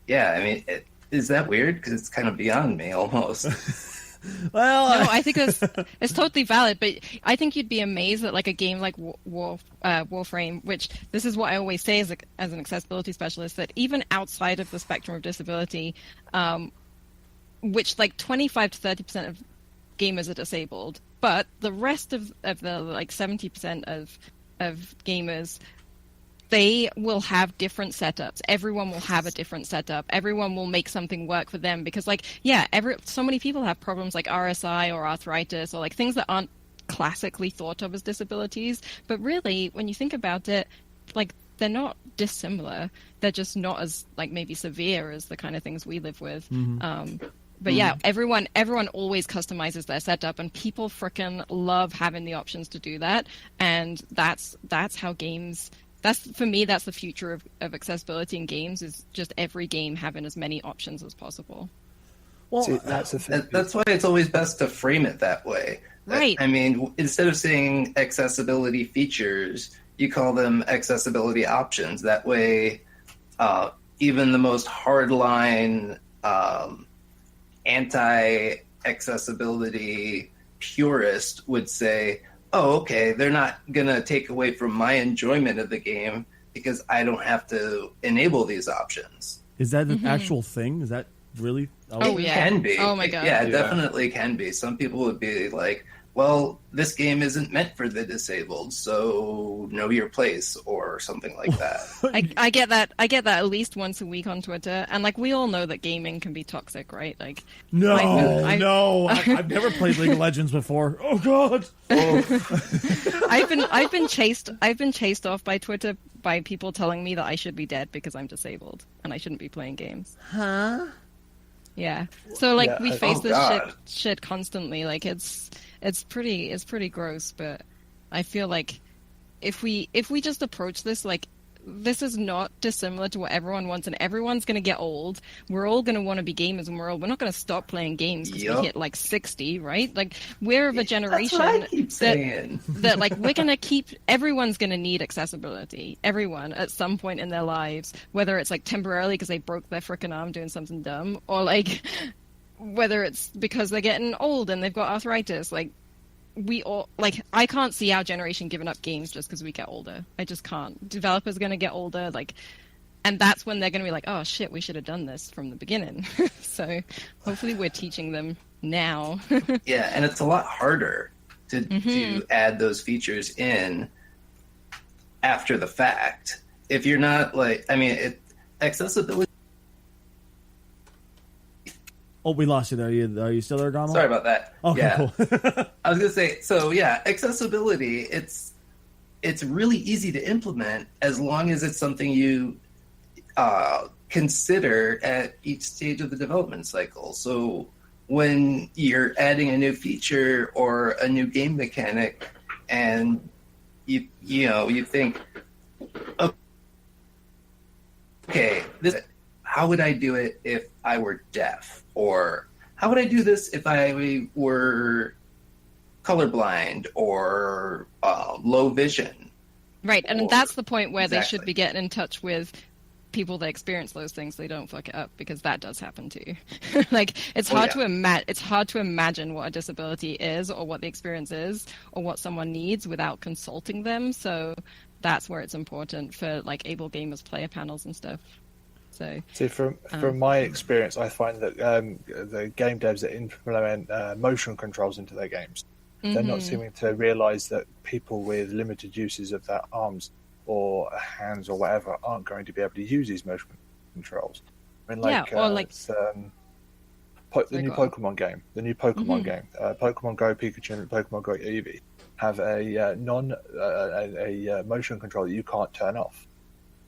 Speaker 4: yeah, I mean, is that weird? Because it's kind of beyond me almost.
Speaker 1: Well,
Speaker 3: no, I think it's totally valid, but I think you'd be amazed at like a game like Warframe, which this is what I always say as an accessibility specialist, that even outside of the spectrum of disability, which like 25 to 30% of gamers are disabled, but the rest of the like 70% of gamers, they will have different setups. Everyone will have a different setup. Everyone will make something work for them, because like, yeah, so many people have problems like RSI or arthritis or like things that aren't classically thought of as disabilities. But really, when you think about it, like they're not dissimilar. They're just not as like maybe severe as the kind of things we live with. But yeah, everyone always customizes their setup, and people frickin' love having the options to do that. And that's how games. For me, that's the future of accessibility in games, is just every game having as many options as possible.
Speaker 1: Well,
Speaker 2: See, that's the thing.
Speaker 4: That's why it's always best to frame it that way.
Speaker 3: Right.
Speaker 4: I mean, instead of saying accessibility features, you call them accessibility options. That way, even the most hardline anti-accessibility purist would say, oh, okay, they're not going to take away from my enjoyment of the game because I don't have to enable these options.
Speaker 1: is that an actual thing? Is that really?
Speaker 3: Oh, yeah.
Speaker 4: Can be.
Speaker 3: Oh, my God.
Speaker 4: Yeah, it definitely can be. Some people would be like, well, this game isn't meant for the disabled, so know your place, or something like that.
Speaker 3: I get that. I get that at least once a week on Twitter, and like we all know that gaming can be toxic, right? Like,
Speaker 1: No,
Speaker 3: I've
Speaker 1: I've never played League of Legends before. Oh God!
Speaker 3: I've been chased off by Twitter by people telling me that I should be dead because I'm disabled and I shouldn't be playing games.
Speaker 1: Huh?
Speaker 3: Yeah. So like
Speaker 2: Yeah,
Speaker 3: we
Speaker 2: I-
Speaker 3: face
Speaker 4: Oh,
Speaker 3: this
Speaker 4: God.
Speaker 3: shit constantly. Like it's pretty gross, but I feel like if we just approach this like this is not dissimilar to what everyone wants, and everyone's going to get old. We're all going to want to be gamers, and we're not going to stop playing games because we hit like 60, right? Like, we're of a generation
Speaker 4: That's what I keep saying.
Speaker 3: that like we're going to keep. Everyone's going to need accessibility. Everyone at some point in their lives, whether it's like temporarily because they broke their frickin' arm doing something dumb, or like whether it's because they're getting old and they've got arthritis, like. We all, like, I can't see our generation giving up games just because we get older. I just can't. Developers are going to get older, like, and that's when they're going to be like, oh shit, we should have done this from the beginning. So hopefully we're teaching them now.
Speaker 4: Yeah, and it's a lot harder to add those features in after the fact. If you're not like, I mean, accessibility.
Speaker 1: Oh, we lost you there. Are you still there, Gommel?
Speaker 4: Sorry about that.
Speaker 1: Okay,
Speaker 4: yeah.
Speaker 1: cool.
Speaker 4: I was gonna say, so yeah, accessibility. It's really easy to implement as long as it's something you consider at each stage of the development cycle. So when you're adding a new feature or a new game mechanic, and you think, okay, how would I do it if I were deaf? Or how would I do this if I were colorblind or low vision?
Speaker 3: Right, and that's the point where
Speaker 4: Exactly.
Speaker 3: they should be getting in touch with people that experience those things so they don't fuck it up, because that does happen too. Like, it's hard to imagine what a disability is or what the experience is or what someone needs without consulting them. So that's where it's important for like Ablegamers player panels and stuff. So,
Speaker 2: see, from my experience, I find that the game devs that implement motion controls into their games, they're not seeming to realise that people with limited uses of their arms or hands or whatever aren't going to be able to use these motion controls. I mean, like,
Speaker 3: or like
Speaker 2: the new Pokemon game, Pokemon Go Pikachu and Pokemon Go Eevee have a motion control that you can't turn off.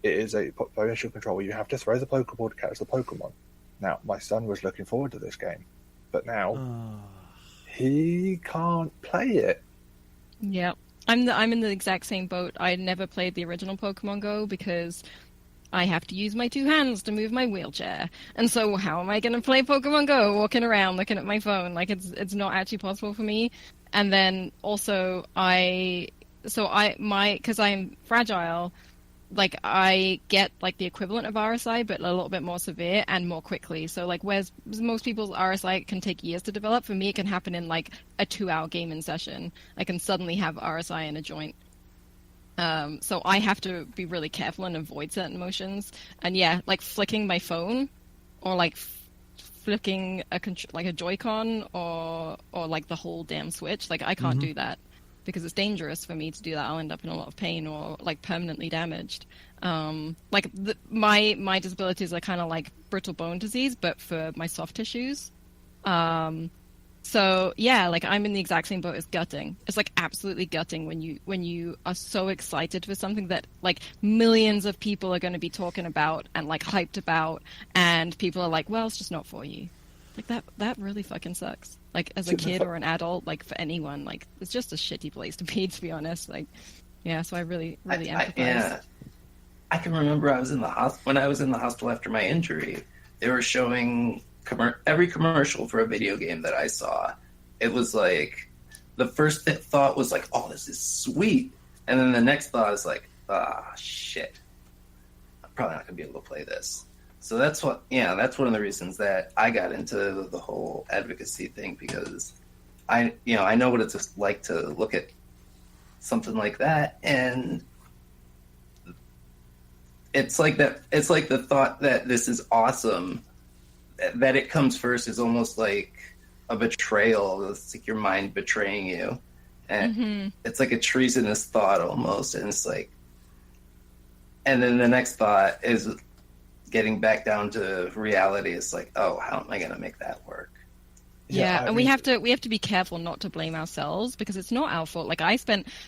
Speaker 2: It is a motion control where you have to throw the Pokeball to catch the Pokemon. Now, my son was looking forward to this game, but now he can't play it.
Speaker 3: yeah, I'm in the exact same boat. I never played the original Pokemon Go because I have to use my two hands to move my wheelchair. And so how am I going to play Pokemon Go walking around looking at my phone? Like, it's not actually possible for me. And then also because I'm fragile, like I get like the equivalent of RSI, but a little bit more severe and more quickly. So like, whereas most people's RSI can take years to develop, for me it can happen in like a 2-hour gaming session. I can suddenly have RSI in a joint. So I have to be really careful and avoid certain motions. And yeah, like flicking my phone, or like flicking a Joy-Con, or like the whole damn Switch. Like I can't do that, because it's dangerous for me to do that. I'll end up in a lot of pain or like permanently damaged. Like my disabilities are kind of like brittle bone disease, but for my soft tissues. So yeah, like I'm in the exact same boat as gutting. It's like absolutely gutting when you are so excited for something that like millions of people are going to be talking about and like hyped about, and people are like, well, it's just not for you. Like that really fucking sucks. Like as a kid or an adult, like for anyone, like it's just a shitty place to be honest. Like, yeah, so I really empathize.
Speaker 4: I can remember when I was in the hospital after my injury, they were showing every commercial for a video game that I saw. It was like, the first thought was like, oh, this is sweet. And then the next thought is like, shit. I'm probably not going to be able to play this. So that's one of the reasons that I got into the whole advocacy thing, because I know what it's like to look at something like that, and it's like the thought that this is awesome, that it comes first is almost like a betrayal. It's like your mind betraying you, and it's like a treasonous thought almost. And it's like, and then the next thought is getting back down to reality. It's like, oh, how am I going to make that work?
Speaker 3: Yeah, and we have to be careful not to blame ourselves, because it's not our fault. Like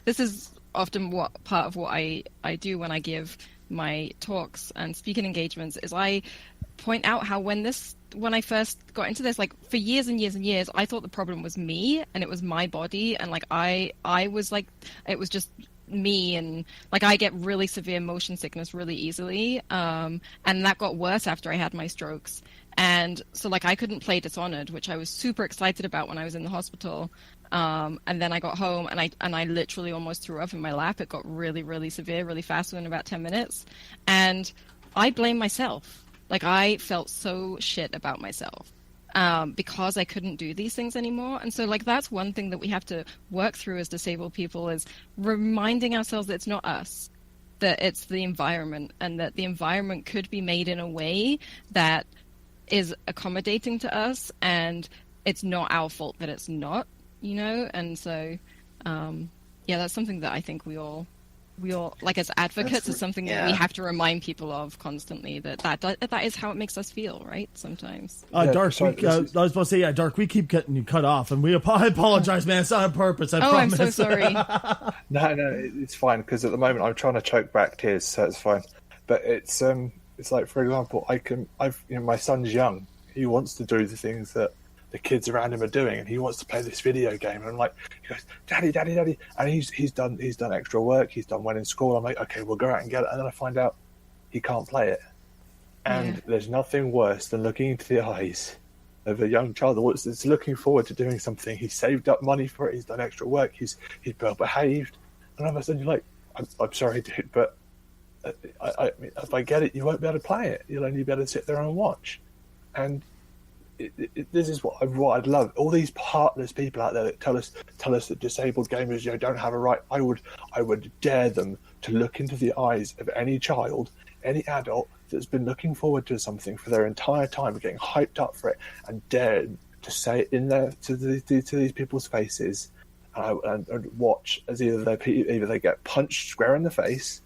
Speaker 3: this is often part of what I do when I give my talks and speaking engagements, is I point out how when I first got into this, like for years and years and years, I thought the problem was me and it was my body, and like I was like, it was just me, and like I get really severe motion sickness really easily, and that got worse after I had my strokes. And so like I couldn't play Dishonored, which I was super excited about when I was in the hospital. And then I got home and I literally almost threw up in my lap. It got really, really severe, really fast within about 10 minutes. And I blame myself. Like I felt so shit about myself because I couldn't do these things anymore. And so like that's one thing that we have to work through as disabled people, is reminding ourselves that it's not us, that it's the environment, and that the environment could be made in a way that is accommodating to us, and it's not our fault that it's not, you know. And so that's something that I think we all like as advocates is something that we have to remind people of constantly, that is how it makes us feel, right? Sometimes.
Speaker 1: Dark, I was about to say, Dark, we keep getting you cut off, and I apologize, man. It's not on purpose. I promise.
Speaker 3: I'm so sorry.
Speaker 2: No, it's fine, because at the moment I'm trying to choke back tears, so it's fine. But it's like, for example, my son's young. He wants to do the things that the kids around him are doing, and he wants to play this video game. And I'm like, he goes, Daddy, and he's done extra work. He's done well in school. I'm like, okay, we'll go out and get it. And then I find out he can't play it. And there's nothing worse than looking into the eyes of a young child that's looking forward to doing something. He's saved up money for it. He's done extra work. He's well behaved. And all of a sudden you're like, I'm sorry, dude, but if I get it, you won't be able to play it. You'll only be able to sit there and watch. And this is what I'd love. All these heartless people out there that tell us that disabled gamers, don't have a right. I would dare them to look into the eyes of any child, any adult that's been looking forward to something for their entire time, getting hyped up for it, and dare to say it in there to these people's faces, and watch as either they get punched square in the face,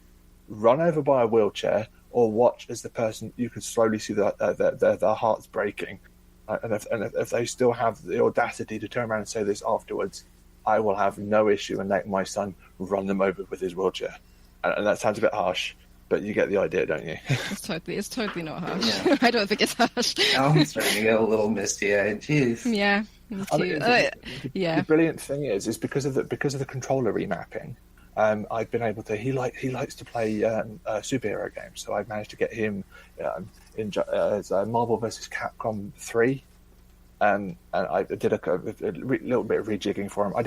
Speaker 2: run over by a wheelchair, or watch as the person, you can slowly see their hearts breaking. And if they still have the audacity to turn around and say this afterwards, I will have no issue in letting my son run them over with his wheelchair. And that sounds a bit harsh, but you get the idea, don't you?
Speaker 3: It's totally not harsh. Yeah. I don't think it's harsh.
Speaker 4: I'm starting to get a little misty-eyed. Jeez.
Speaker 3: Yeah, me too.
Speaker 2: The brilliant thing is because of the controller remapping. I've been able to. He likes to play superhero games, so I've managed to get him as Marvel vs. Capcom 3, and I did a little bit of rejigging for him. He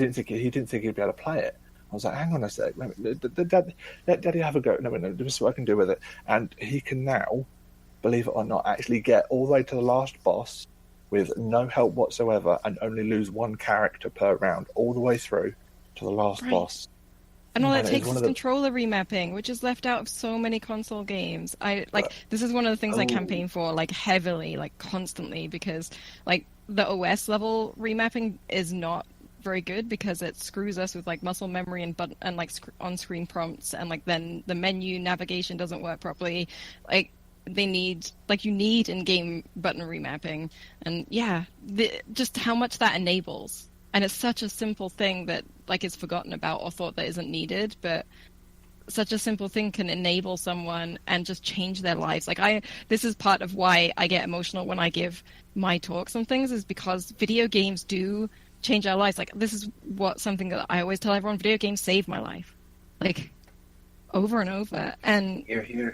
Speaker 2: didn't think he'd be able to play it. I was like, hang on a sec, let Daddy have a go. No, this is what I can do with it. And he can now, believe it or not, actually get all the way to the last boss with no help whatsoever, and only lose one character per round, all the way through to the last boss.
Speaker 3: And all that takes is controller remapping, which is left out of so many console games. This is one of the things I campaign for, like heavily, like constantly, because like the OS level remapping is not very good because it screws us with like muscle memory and like on-screen prompts, and like then the menu navigation doesn't work properly. Like you need in-game button remapping, and just how much that enables. And it's such a simple thing that like is forgotten about or thought that isn't needed, but such a simple thing can enable someone and just change their lives. Like this is part of why I get emotional when I give my talks and things, is because video games do change our lives. Like this is something that I always tell everyone: video games saved my life, like over and over. And
Speaker 4: Here.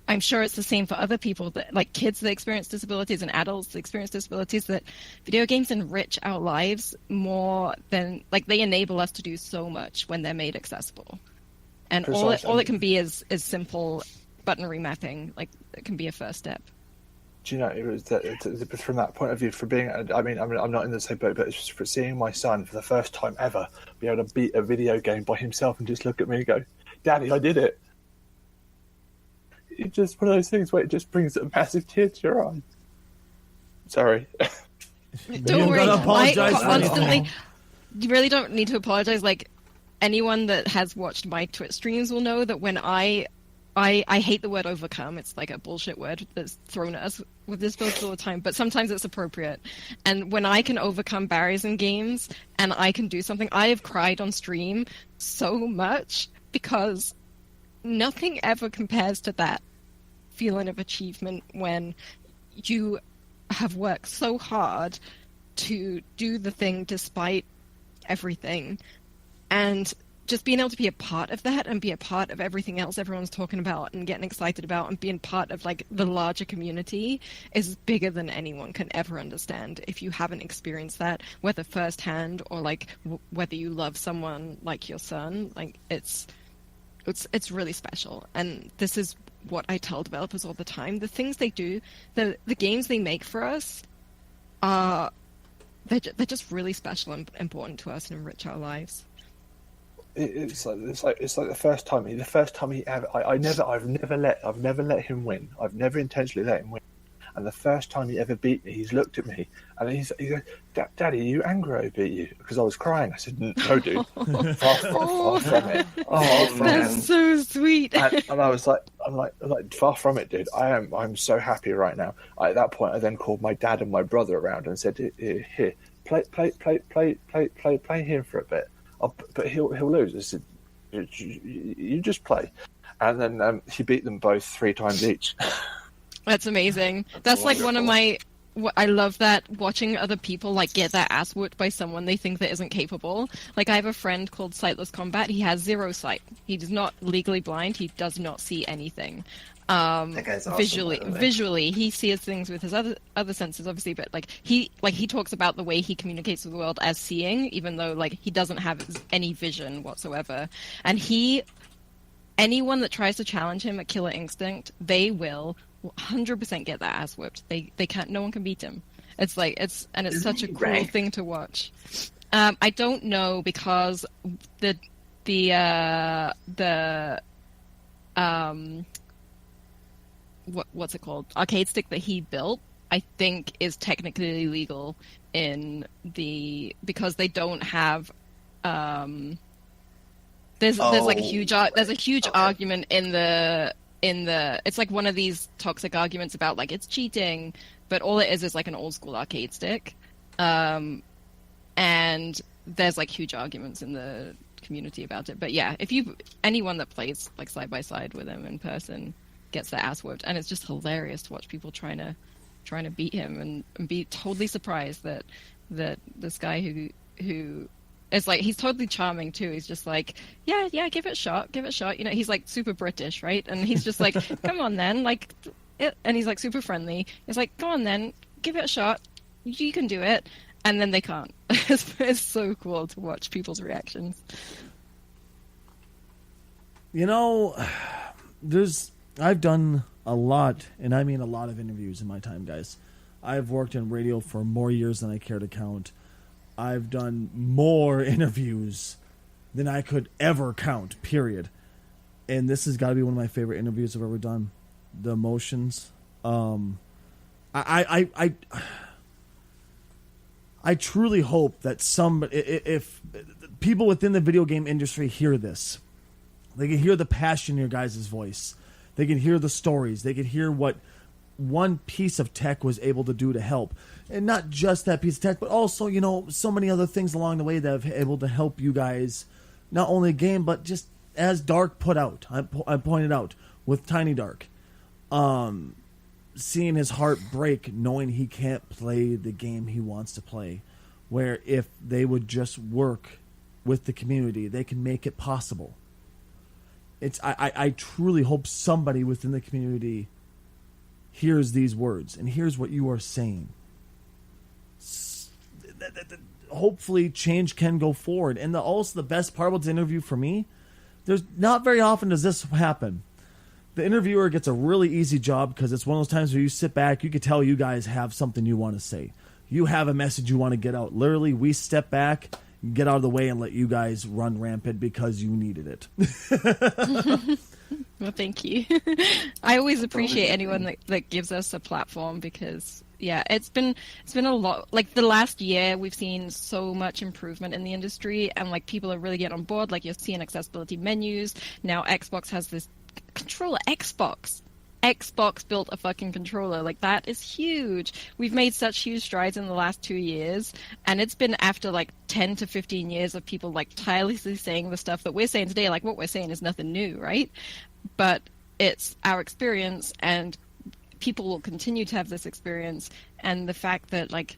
Speaker 3: I'm sure it's the same for other people, that like kids that experience disabilities and adults that experience disabilities, that video games enrich our lives more than, like, they enable us to do so much when they're made accessible. And all it can be is simple button remapping. Like it can be a first step.
Speaker 2: Do you know, it was from that point of view, for being, I mean, I'm not in the same boat, but it's just for seeing my son for the first time ever be able to beat a video game by himself and just look at me and go, Daddy, I did it. It's just one of those things where it just brings a massive tear to your eye. Sorry.
Speaker 3: Don't worry. Constantly, you really don't need to apologize. Like, anyone that has watched my Twitch streams will know that when I hate the word overcome. It's like a bullshit word that's thrown at us with disabilities all the time, but sometimes it's appropriate. And when I can overcome barriers in games and I can do something, I have cried on stream so much, because nothing ever compares to that feeling of achievement when you have worked so hard to do the thing despite everything. And just being able to be a part of that and be a part of everything else everyone's talking about and getting excited about and being part of like the larger community is bigger than anyone can ever understand if you haven't experienced that, whether firsthand or like whether you love someone like your son. Like it's really special. And this is what I tell developers all the time. The things they do, the games they make for us are they're just really special and important to us and enrich our lives.
Speaker 2: It's like the first time he ever. I've never let him win. I've never intentionally let him win. And the first time he ever beat me, he's looked at me and he goes, "Daddy, are you angry I beat you?" Because I was crying. I said, "No, dude, far from it."
Speaker 4: Oh, man.
Speaker 3: That's so sweet.
Speaker 2: And I was like, I'm like, far from it, dude. I'm so happy right now. At that point, I then called my dad and my brother around and said, "Here, play him for a bit. But he'll lose." I said, "You just play," and then he beat them both 3 times each.
Speaker 3: That's amazing. That's like one of my. I love that, watching other people like get their ass whooped by someone they think that isn't capable. Like I have a friend called Sightless Combat. He has 0 sight. He is not legally blind. He does not see anything.
Speaker 4: That guy's awesome,
Speaker 3: Visually, he sees things with his other senses, obviously. But he talks about the way he communicates with the world as seeing, even though like he doesn't have any vision whatsoever. And anyone that tries to challenge him at Killer Instinct, they will 100% get their ass whipped. They can't. No one can beat him. It's like it's such a cool thing to watch. I don't know because what's it called? Arcade stick that he built, I think, is technically illegal because they don't have. There's like a huge argument in the it's like one of these toxic arguments about like it's cheating, but all it is like an old school arcade stick, and there's like huge arguments in the community about it. But yeah, anyone that plays like side by side with him in person gets their ass whipped, and it's just hilarious to watch people trying to beat him and be totally surprised that this guy who it's like he's totally charming too. He's just like, yeah, give it a shot. You know, he's like super British, right? And he's just like, come on then, like, and he's like super friendly. He's like, come on then, give it a shot. You can do it. And then they can't. It's so cool to watch people's reactions.
Speaker 1: You know, I've done a lot, and I mean a lot of interviews in my time, guys. I've worked in radio for more years than I care to count. I've done more interviews than I could ever count, period. And this has got to be one of my favorite interviews I've ever done. The emotions. I truly hope that if people within the video game industry hear this, they can hear the passion in your guys' voice. They can hear the stories. They can hear what one piece of tech was able to do to help. And not just that piece of tech, but also, you know, so many other things along the way that have been able to help you guys, not only game, but just as Dark put out, I pointed out, with Tiny Dark. Seeing his heart break, knowing he can't play the game he wants to play, where if they would just work with the community, they can make it possible. I truly hope somebody within the community hears these words and hears what you are saying. Hopefully change can go forward. And also the best part about the interview for me, there's not very often does this happen. The interviewer gets a really easy job because it's one of those times where you sit back, you can tell you guys have something you want to say. You have a message you want to get out. Literally, we step back, get out of the way, and let you guys run rampant because you needed it.
Speaker 3: Well, thank you. I always appreciate anyone that gives us a platform because, yeah, it's been a lot. Like the last year, we've seen so much improvement in the industry, and like people are really getting on board. Like you're seeing accessibility menus now. Xbox has this controller. Xbox built a fucking controller. Like that is huge. We've made such huge strides in the last 2 years, and it's been after like 10 to 15 years of people like tirelessly saying the stuff that we're saying today. Like what we're saying is nothing new, right? But it's our experience, and people will continue to have this experience. And the fact that like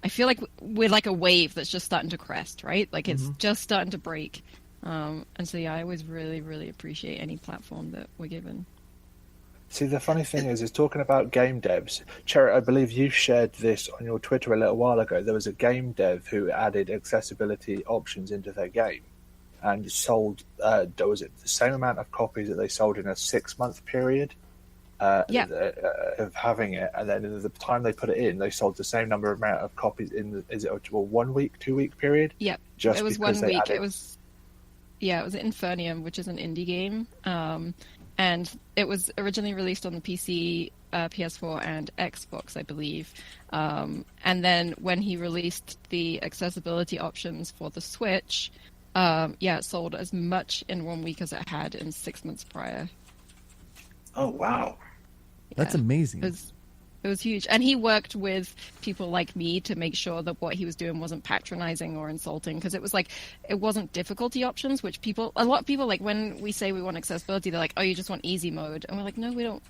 Speaker 3: I feel like we're like a wave that's just starting to crest, right? Like it's just starting to break. And so yeah, I always really, really appreciate any platform that we're given.
Speaker 2: See, the funny thing is talking about game devs. Cherry, I believe you shared this on your Twitter a little while ago. There was a game dev who added accessibility options into their game and sold, was it the same amount of copies that they sold in a 6-month period of having it? And then at the time they put it in, they sold the same amount of copies in, is it a 1 week, 2 week period?
Speaker 3: Yeah, it was 1 week. It was Infernium, which is an indie game. And it was originally released on the PC, PS4, and Xbox, I believe. And then when he released the accessibility options for the Switch, it sold as much in 1 week as it had in 6 months prior.
Speaker 4: Oh, wow.
Speaker 1: That's amazing.
Speaker 3: It was huge. And he worked with people like me to make sure that what he was doing wasn't patronizing or insulting, because it wasn't difficulty options, which a lot of people, like when we say we want accessibility, they're like, oh, you just want easy mode. And we're like, no, we don't.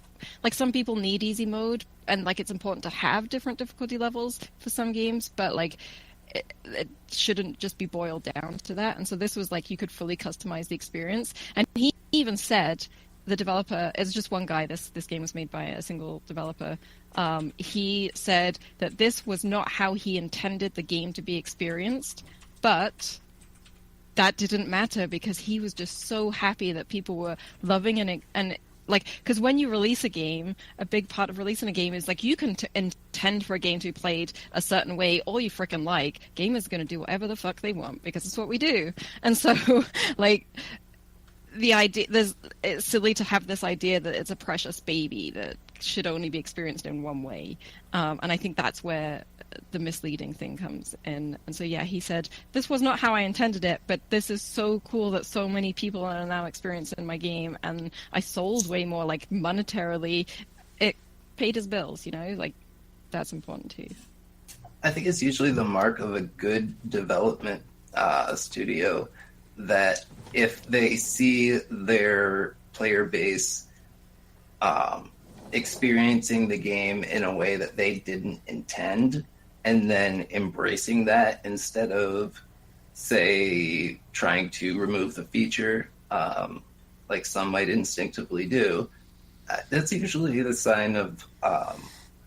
Speaker 3: Like, some people need easy mode, and like it's important to have different difficulty levels for some games, but like it shouldn't just be boiled down to that. And so this was like, you could fully customize the experience. And he even said, the developer, it's just one guy, this game was made by a single developer. He said that this was not how he intended the game to be experienced, but that didn't matter because he was just so happy that people were loving and like, because when you release a game, a big part of releasing a game is like, you can intend for a game to be played a certain way all you freaking like. Gamers are going to do whatever the fuck they want because it's what we do. And so like, the idea, it's silly to have this idea that it's a precious baby that should only be experienced in one way. And I think that's where the misleading thing comes in. And so, yeah, he said, this was not how I intended it, but this is so cool that so many people are now experiencing my game. And I sold way more, like, monetarily. It paid his bills, like, that's important too.
Speaker 4: I think it's usually the mark of a good development studio that if they see their player base experiencing the game in a way that they didn't intend, and then embracing that instead of, say, trying to remove the feature, like some might instinctively do, that's usually the sign of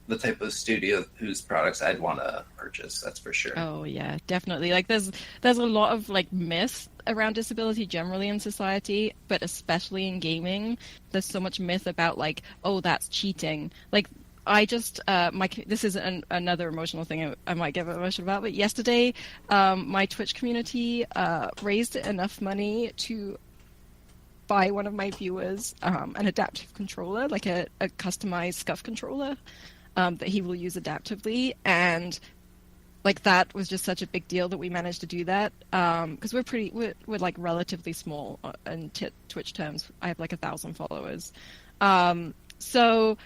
Speaker 4: the type of studio whose products I'd want to purchase. That's for sure.
Speaker 3: Oh yeah, definitely. Like there's a lot of like myth around disability generally in society, but especially in gaming. There's so much myth about like, oh, that's cheating. Like I just this is another emotional thing I might get emotional about. But yesterday, my Twitch community raised enough money to buy one of my viewers an adaptive controller, like a customized SCUF controller. That he will use adaptively, and like that was just such a big deal that we managed to do that because we're like relatively small in Twitch terms. I have like 1,000 followers, so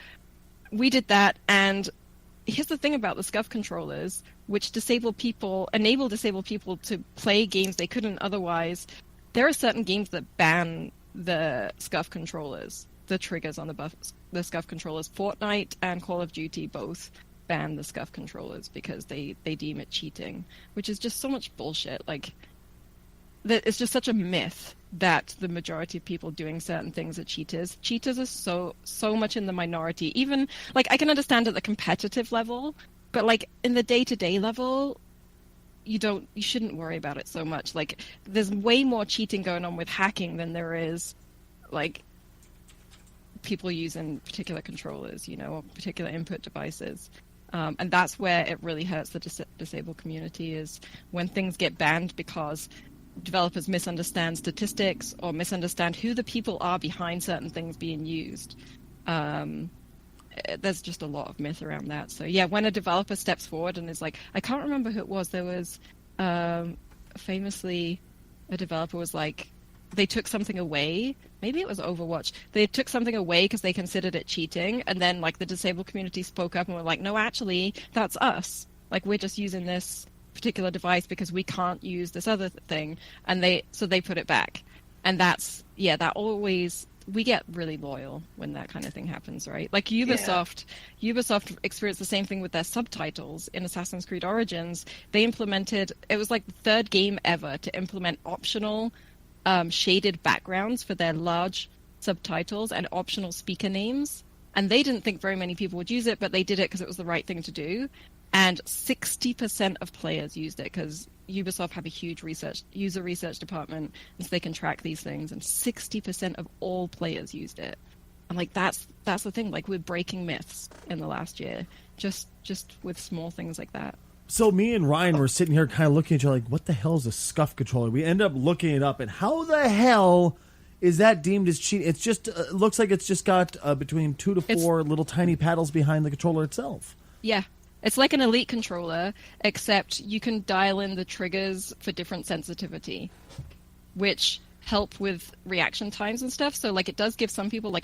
Speaker 3: we did that. And here's the thing about the SCUF controllers, which enable disabled people to play games they couldn't otherwise. There are certain games that ban the SCUF controllers. The triggers on the SCUF controllers. Fortnite and Call of Duty both ban the SCUF controllers because they deem it cheating, which is just so much bullshit. Like, it's just such a myth that the majority of people doing certain things are cheaters. Cheaters are so much in the minority. Even, like, I can understand at the competitive level, but, like, in the day-to-day level, you shouldn't worry about it so much. Like, there's way more cheating going on with hacking than there is, like, people using particular controllers, or particular input devices. And that's where it really hurts the disabled community, is when things get banned because developers misunderstand statistics or misunderstand who the people are behind certain things being used. There's just a lot of myth around that. So yeah, when a developer steps forward and is like, I can't remember who it was, there was famously a developer was like, they took something away. Maybe it was Overwatch. They took something away because they considered it cheating, and then like the disabled community spoke up and were like, no, actually, that's us. Like, we're just using this particular device because we can't use this other thing, and they put it back. And that always, we get really loyal when that kind of thing happens, right? Like Ubisoft experienced the same thing with their subtitles in Assassin's Creed Origins. They implemented, it was like the third game ever to implement optional shaded backgrounds for their large subtitles and optional speaker names. And they didn't think very many people would use it, but they did it because it was the right thing to do. And 60% of players used it because Ubisoft have a huge user research department, and so they can track these things. And 60% of all players used it. I'm like, that's the thing. Like, we're breaking myths in the last year, just with small things like that.
Speaker 1: So me and Ryan were sitting here kind of looking at each other like, what the hell is a scuff controller? We end up looking it up, and how the hell is that deemed as cheating? It's just it looks like it's just got between 2 to 4 little tiny paddles behind the controller itself.
Speaker 3: Yeah. It's like an Elite controller, except you can dial in the triggers for different sensitivity, which help with reaction times and stuff. So like it does give some people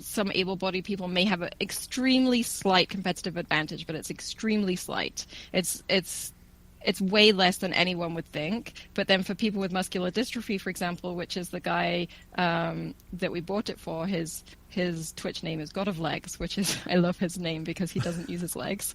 Speaker 3: some able-bodied people may have an extremely slight competitive advantage, but it's extremely slight. It's way less than anyone would think. But then for people with muscular dystrophy, for example, which is the guy that we bought it for, his Twitch name is God of Legs, which is, I love his name because he doesn't use his legs.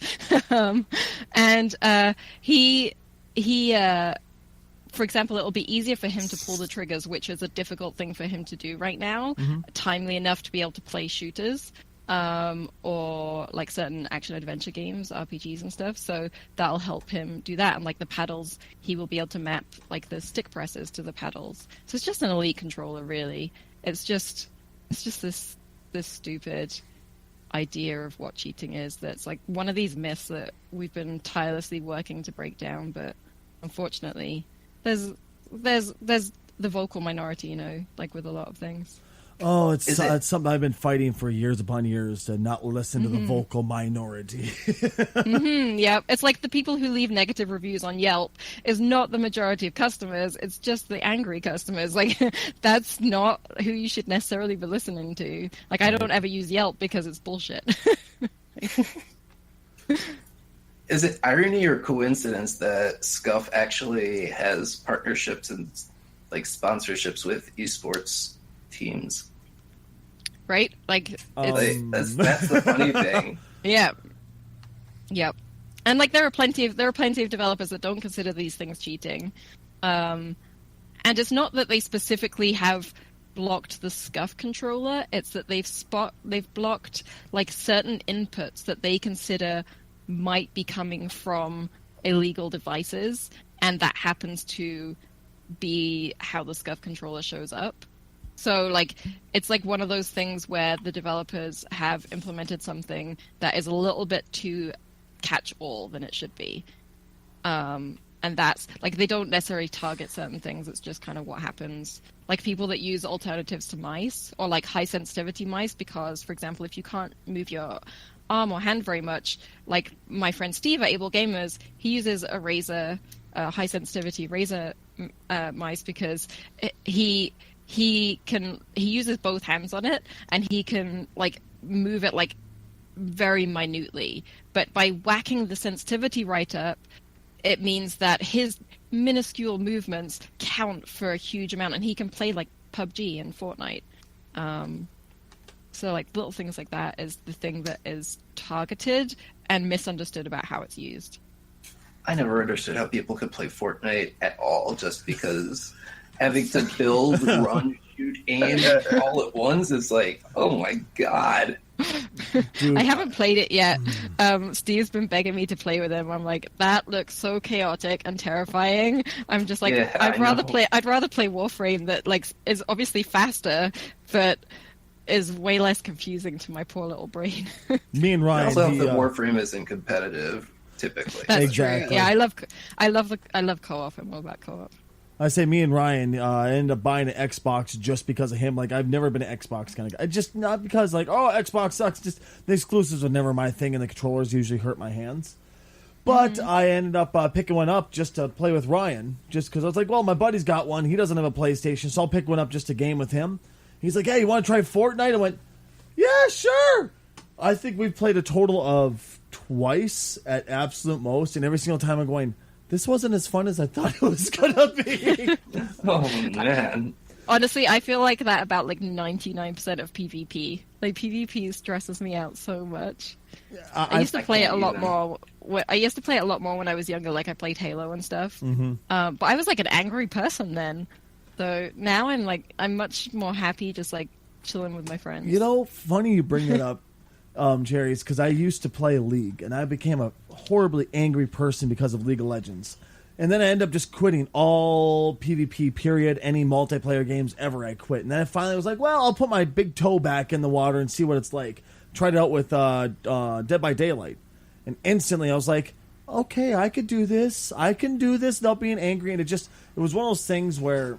Speaker 3: For example, it'll be easier for him to pull the triggers, which is a difficult thing for him to do right now, timely enough to be able to play shooters. Or like certain action adventure games, RPGs and stuff. So that'll help him do that. And like the paddles, he will be able to map like the stick presses to the paddles. So it's just an Elite controller, really. It's just this stupid idea of what cheating is. That's like one of these myths that we've been tirelessly working to break down. But unfortunately, there's the vocal minority, you know, like with a lot of things.
Speaker 1: Oh, it's something I've been fighting for years upon years to not listen to the vocal minority.
Speaker 3: Yeah, it's like the people who leave negative reviews on Yelp is not the majority of customers. It's just the angry customers. Like, that's not who you should necessarily be listening to. Like, I don't ever use Yelp because it's bullshit.
Speaker 4: Is it irony or coincidence that Scuff actually has partnerships and like sponsorships with esports teams?
Speaker 3: Right? Like,
Speaker 4: that's the funny thing.
Speaker 3: Yeah. Yep. And like there are plenty of developers that don't consider these things cheating. And it's not that they specifically have blocked the Scuff controller, it's that they've blocked like certain inputs that they consider might be coming from illegal devices, and that happens to be how the Scuff controller shows up. So, like, it's like one of those things where the developers have implemented something that is a little bit too catch-all than it should be. And that's, like, they don't necessarily target certain things. It's just kind of what happens. Like, people that use alternatives to mice, or, like, high-sensitivity mice, because, for example, if you can't move your arm or hand very much, like my friend Steve at Ablegamers, he uses a Razer, high-sensitivity Razer mice because he uses both hands on it, and he can like move it like very minutely. But by whacking the sensitivity right up, it means that his minuscule movements count for a huge amount, and he can play like PUBG and Fortnite. So like little things like that is the thing that is targeted and misunderstood about how it's used.
Speaker 4: I never understood how people could play Fortnite at all, just because having to build, run, shoot, aim all at once is like, oh my god.
Speaker 3: Dude. I haven't played it yet. Steve's been begging me to play with him. I'm like, that looks so chaotic and terrifying. I'm just like,
Speaker 4: yeah,
Speaker 3: I'd rather play Warframe that like is obviously faster, but is way less confusing to my poor little brain.
Speaker 1: Me and Ryan.
Speaker 4: Also, the Warframe isn't competitive typically.
Speaker 3: That's
Speaker 1: exactly.
Speaker 3: True. Yeah, I love co-op. I'm all about co-op.
Speaker 1: I say me and Ryan ended up buying an Xbox just because of him. Like, I've never been an Xbox kind of guy. Just not because, like, oh, Xbox sucks. Just the exclusives were never my thing, and the controllers usually hurt my hands. But I ended up picking one up just to play with Ryan, just because I was like, well, my buddy's got one. He doesn't have a PlayStation, so I'll pick one up just to game with him. He's like, hey, you want to try Fortnite? I went, yeah, sure. I think we've played a total of twice at absolute most, and every single time I'm going, this wasn't as fun as I thought it was going to be.
Speaker 4: Oh, man.
Speaker 3: Honestly, I feel like that about like 99% of PvP. Like PvP stresses me out so much. I used to play it a lot more. I used to play it a lot more when I was younger. Like I played Halo and stuff. But I was like an angry person then. So now I'm much more happy just like chilling with my friends.
Speaker 1: You know, funny you bring that up, Jerry's, because I used to play League, and I became a horribly angry person because of League of Legends. And then I ended up just quitting all PvP, period, any multiplayer games ever. I quit. And then I finally was like, well, I'll put my big toe back in the water and see what it's like. Tried it out with Dead by Daylight. And instantly I was like, okay, I could do this. I can do this without being angry. And it was one of those things where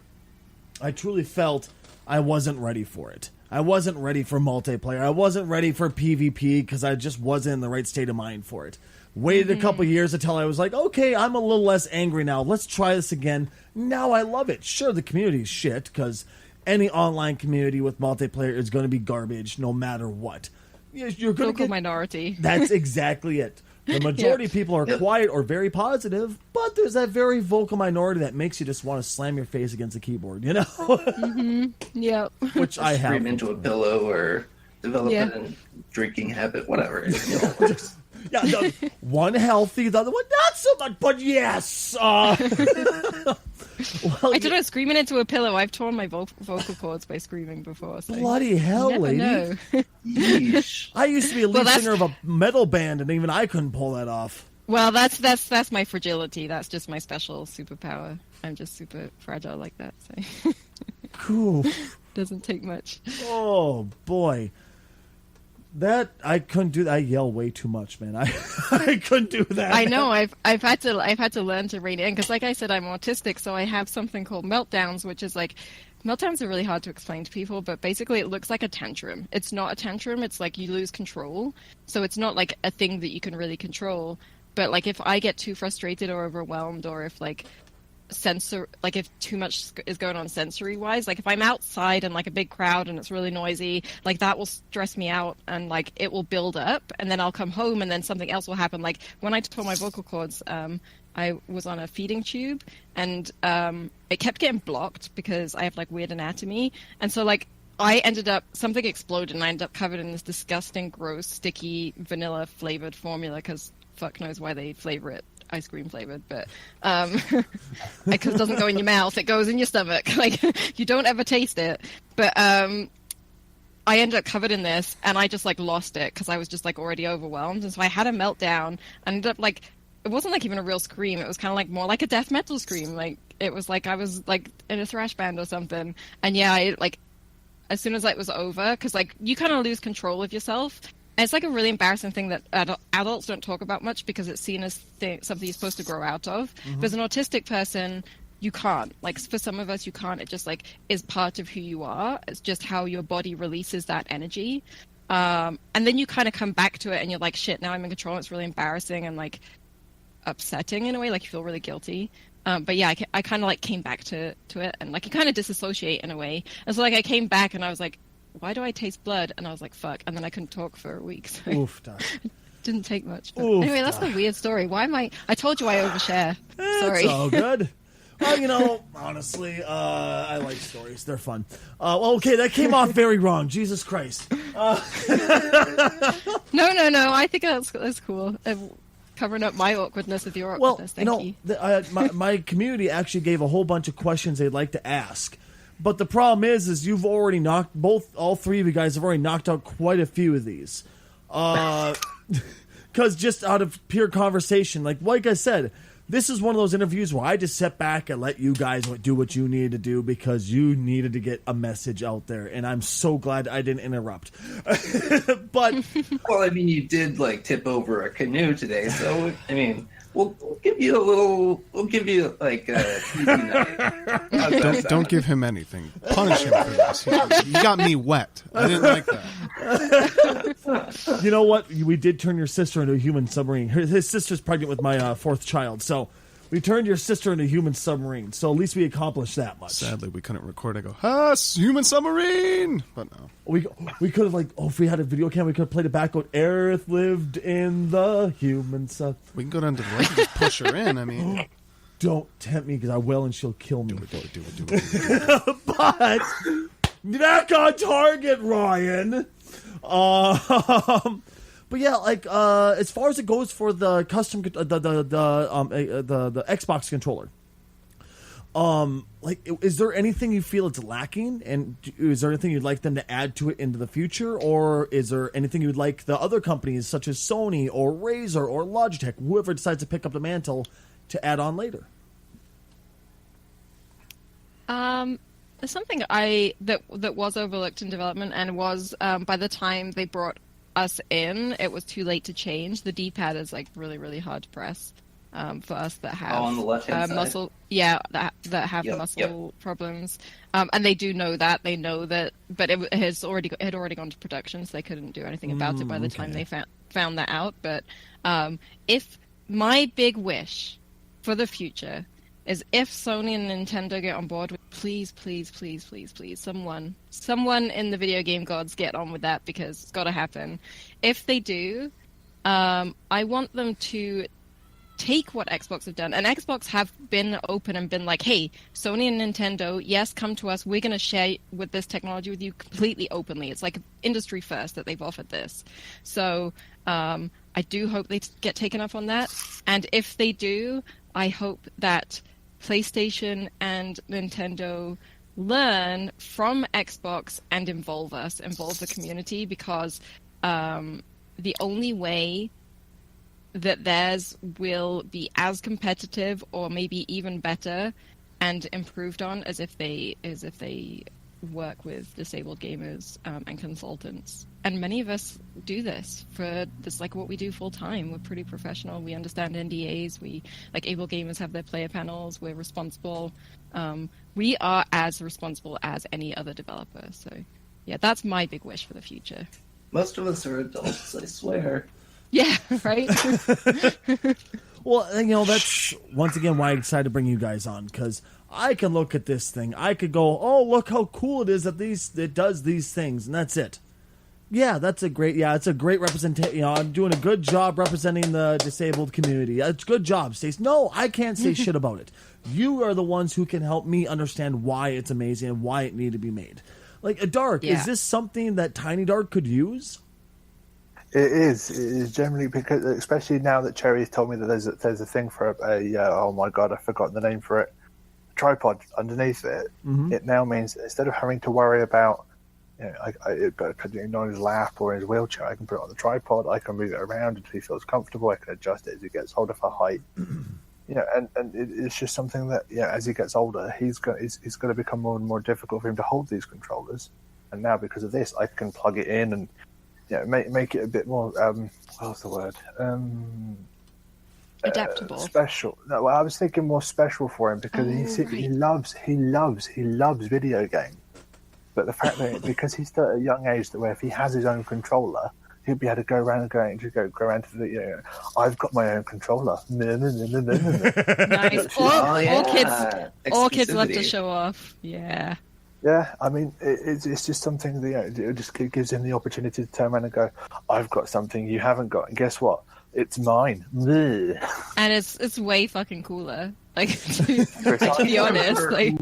Speaker 1: I truly felt I wasn't ready for it. I wasn't ready for multiplayer. I wasn't ready for PvP because I just wasn't in the right state of mind for it. Waited a couple years until I was like, okay, I'm a little less angry now. Let's try this again. Now I love it. Sure, the community is shit because any online community with multiplayer is going to be garbage no matter what. You're going to get
Speaker 3: minority.
Speaker 1: That's exactly it. The majority of people are quiet or very positive, but there's that very vocal minority that makes you just want to slam your face against the keyboard, you know?
Speaker 3: Yep.
Speaker 1: Which I have.
Speaker 4: Scream into a pillow or develop a drinking habit, whatever.
Speaker 1: Yeah, one healthy, the other one not so much, but yes. Well,
Speaker 3: I don't know, screaming into a pillow. I've torn my vocal cords by screaming before. So
Speaker 1: bloody hell, lady.
Speaker 3: Know.
Speaker 1: I used to be a lead singer of a metal band, and even I couldn't pull that off.
Speaker 3: Well, that's my fragility. That's just my special superpower. I'm just super fragile like that. So.
Speaker 1: Cool.
Speaker 3: Doesn't take much.
Speaker 1: Oh, boy. That I couldn't do that. I yell way too much, man. I couldn't do that.
Speaker 3: I know. I've had to learn to rein it in because, like I said, I'm autistic, so I have something called meltdowns, which is like meltdowns are really hard to explain to people, but basically it looks like a tantrum. It's not a tantrum. It's like you lose control. So it's not like a thing that you can really control. But like if I get too frustrated or overwhelmed, or if like if too much is going on sensory wise, like if I'm outside in like a big crowd and it's really noisy, like that will stress me out and like it will build up, and then I'll come home and then something else will happen. Like when I tore my vocal cords, I was on a feeding tube and it kept getting blocked because I have like weird anatomy, and so like I ended up, something exploded and I ended up covered in this disgusting, gross, sticky, vanilla flavored formula because fuck knows why they flavor it ice cream flavored, but because it doesn't go in your mouth, it goes in your stomach. Like you don't ever taste it. But I ended up covered in this, and I just like lost it because I was just like already overwhelmed, and so I had a meltdown. I ended up like, it wasn't like even a real scream. It was kind of like more like a death metal scream. Like it was like I was like in a thrash band or something. And yeah, I like as soon as it was over, because like you kind of lose control of yourself. And it's like a really embarrassing thing that adults don't talk about much because it's seen as something you're supposed to grow out of. But as an autistic person, you can't. Like for some of us, you can't. It just like is part of who you are. It's just how your body releases that energy. And then you kind of come back to it and you're like, shit, now I'm in control. It's really embarrassing and like upsetting in a way. Like you feel really guilty. But yeah, I kind of like came back to it, and like you kind of disassociate in a way. And so like I came back and I was like, why do I taste blood? And I was like, fuck. And then I couldn't talk for a week. So
Speaker 1: Oof,
Speaker 3: didn't take much. Anyway, that's a weird story. Why am I told you I overshare. Sorry.
Speaker 1: It's all good. Well, you know, honestly, I like stories. They're fun. Well, okay, that came off very wrong. Jesus Christ.
Speaker 3: No. I think that's cool. Covering up my awkwardness with your awkwardness. Thank you.
Speaker 1: My community actually gave a whole bunch of questions they'd like to ask. But the problem is you've already all three of you guys have already knocked out quite a few of these. Because just out of pure conversation, like I said, this is one of those interviews where I just sit back and let you guys do what you needed to do because you needed to get a message out there. And I'm so glad I didn't interrupt. But
Speaker 4: well, I mean, you did like tip over a canoe today. So, I mean, we'll give you like a night.
Speaker 5: Don't give him anything. Punish him for this. He got me wet. I didn't like that.
Speaker 1: You know what? We did turn your sister into a human submarine. His sister's pregnant with my fourth child, so we turned your sister into a human submarine. So at least we accomplished that much.
Speaker 5: Sadly, we couldn't record. I go, human submarine! But no.
Speaker 1: We could have, if we had a video camera, we could have played it back on Earth lived in the human sub.
Speaker 5: We can go down to the lake and just push her in. I mean,
Speaker 1: Don't tempt me because I will, and she'll kill me.
Speaker 5: Do it.
Speaker 1: But back on target, Ryan. But yeah, like as far as it goes for the custom the Xbox controller, like is there anything you feel it's lacking, and is there anything you'd like them to add to it into the future, or is there anything you'd like the other companies such as Sony or Razer or Logitech, whoever decides to pick up the mantle, to add on later?
Speaker 3: There's something that was overlooked in development, and was by the time they brought us in, it was too late to change. The D-pad is like really, really hard to press for us that have
Speaker 4: on the left-hand side?
Speaker 3: muscle. Yeah, that have muscle problems, and they do know that. They know that, but it had already gone to production, so they couldn't do anything about it by the time they found that out. But if my big wish for the future is if Sony and Nintendo get on board with, please, someone in the video game gods get on with that, because it's got to happen. If they do, I want them to take what Xbox have done, and Xbox have been open and been like, hey, Sony and Nintendo, yes, come to us. We're going to share with this technology with you completely openly. It's like industry first that they've offered this. So I do hope they get taken up on that. And if they do, I hope that PlayStation and Nintendo learn from Xbox and involve the community, because the only way that theirs will be as competitive or maybe even better and improved on is if they work with disabled gamers and consultants. And many of us do this for this, like what we do full time. We're pretty professional. We understand NDAs. We, like, Ablegamers have their player panels. We're responsible. We are as responsible as any other developer. So yeah, that's my big wish for the future.
Speaker 4: Most of us are adults, I swear.
Speaker 3: Yeah, right?
Speaker 1: Well, you know, that's once again why I decided to bring you guys on, because I can look at this thing. I could go, oh, look how cool it is that it does these things, and that's it. Yeah, it's a great representation. You know, I'm doing a good job representing the disabled community. It's a good job, Stace. No, I can't say shit about it. You are the ones who can help me understand why it's amazing and why it needed to be made. Like, Dark, is this something that Tiny Dark could use?
Speaker 2: It is generally, because especially now that Cherry's told me that there's a thing for oh my god, I've forgotten the name for it, tripod underneath it. Mm-hmm. It now means that instead of having to worry about, you know, putting it on his lap or in his wheelchair, I can put it on the tripod. I can move it around until he feels comfortable. I can adjust it as he gets older for height. You know, and it's just something that, yeah, as he gets older, it's going to become more and more difficult for him to hold these controllers. And now, because of this, I can plug it in and, you know, make it a bit more what's the word?
Speaker 3: Adaptable.
Speaker 2: Special. No, well, I was thinking more special for him, because he loves video games. But the fact that because he's still at a young age, that where if he has his own controller, he'll be able to go around to the, you know, I've got my own controller.
Speaker 3: Nice. All kids love to show off. Yeah.
Speaker 2: Yeah, I mean, it's just something that, you know, it just gives him the opportunity to turn around and go, I've got something you haven't got, and guess what? It's mine. And
Speaker 3: it's way fucking cooler. Like, to be honest, like.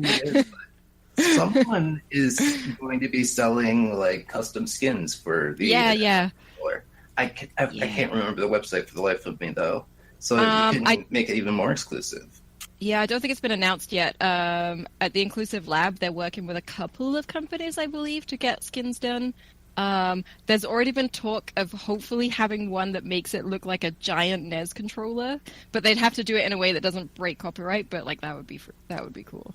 Speaker 4: Someone is going to be selling like custom skins for the controller. I can't remember the website for the life of me though, so you can make it even more exclusive.
Speaker 3: Yeah, I don't think it's been announced yet. At the Inclusive Lab, they're working with a couple of companies, I believe, to get skins done. There's already been talk of hopefully having one that makes it look like a giant NES controller, but they'd have to do it in a way that doesn't break copyright. But like that would be cool.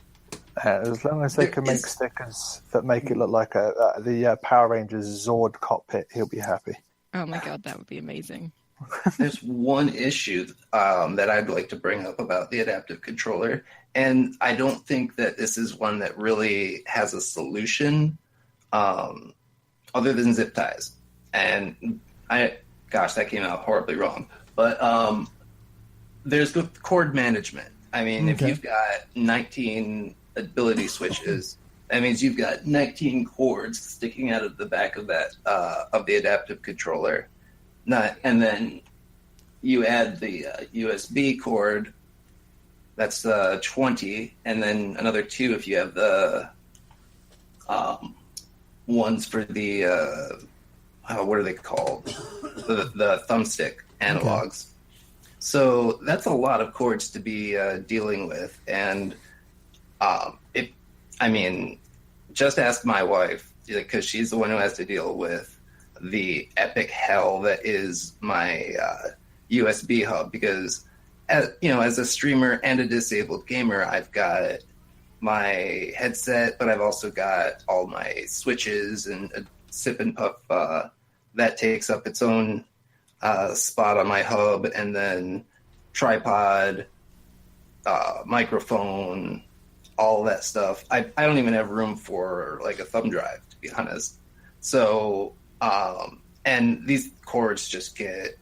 Speaker 2: As long as they can make stickers that make it look like the Power Rangers Zord cockpit, he'll be happy.
Speaker 3: Oh my god, that would be amazing.
Speaker 4: There's one issue that I'd like to bring up about the adaptive controller, and I don't think that this is one that really has a solution other than zip ties. And that came out horribly wrong. But there's the cord management. I mean, if you've got 19 ability switches, that means you've got 19 cords sticking out of the back of that of the adaptive controller. And then you add the USB cord That's 20, and then another 2 if you have the ones for the what are they called? The thumbstick analogs. Okay. So that's a lot of chords to be dealing with, and just ask my wife, because she's the one who has to deal with the epic hell that is my USB hub. Because as a streamer and a disabled gamer, I've got my headset, but I've also got all my switches and a sip and puff that takes up its own spot on my hub, and then tripod, microphone, all that stuff. I don't even have room for like a thumb drive, to be honest. So, and these cords just get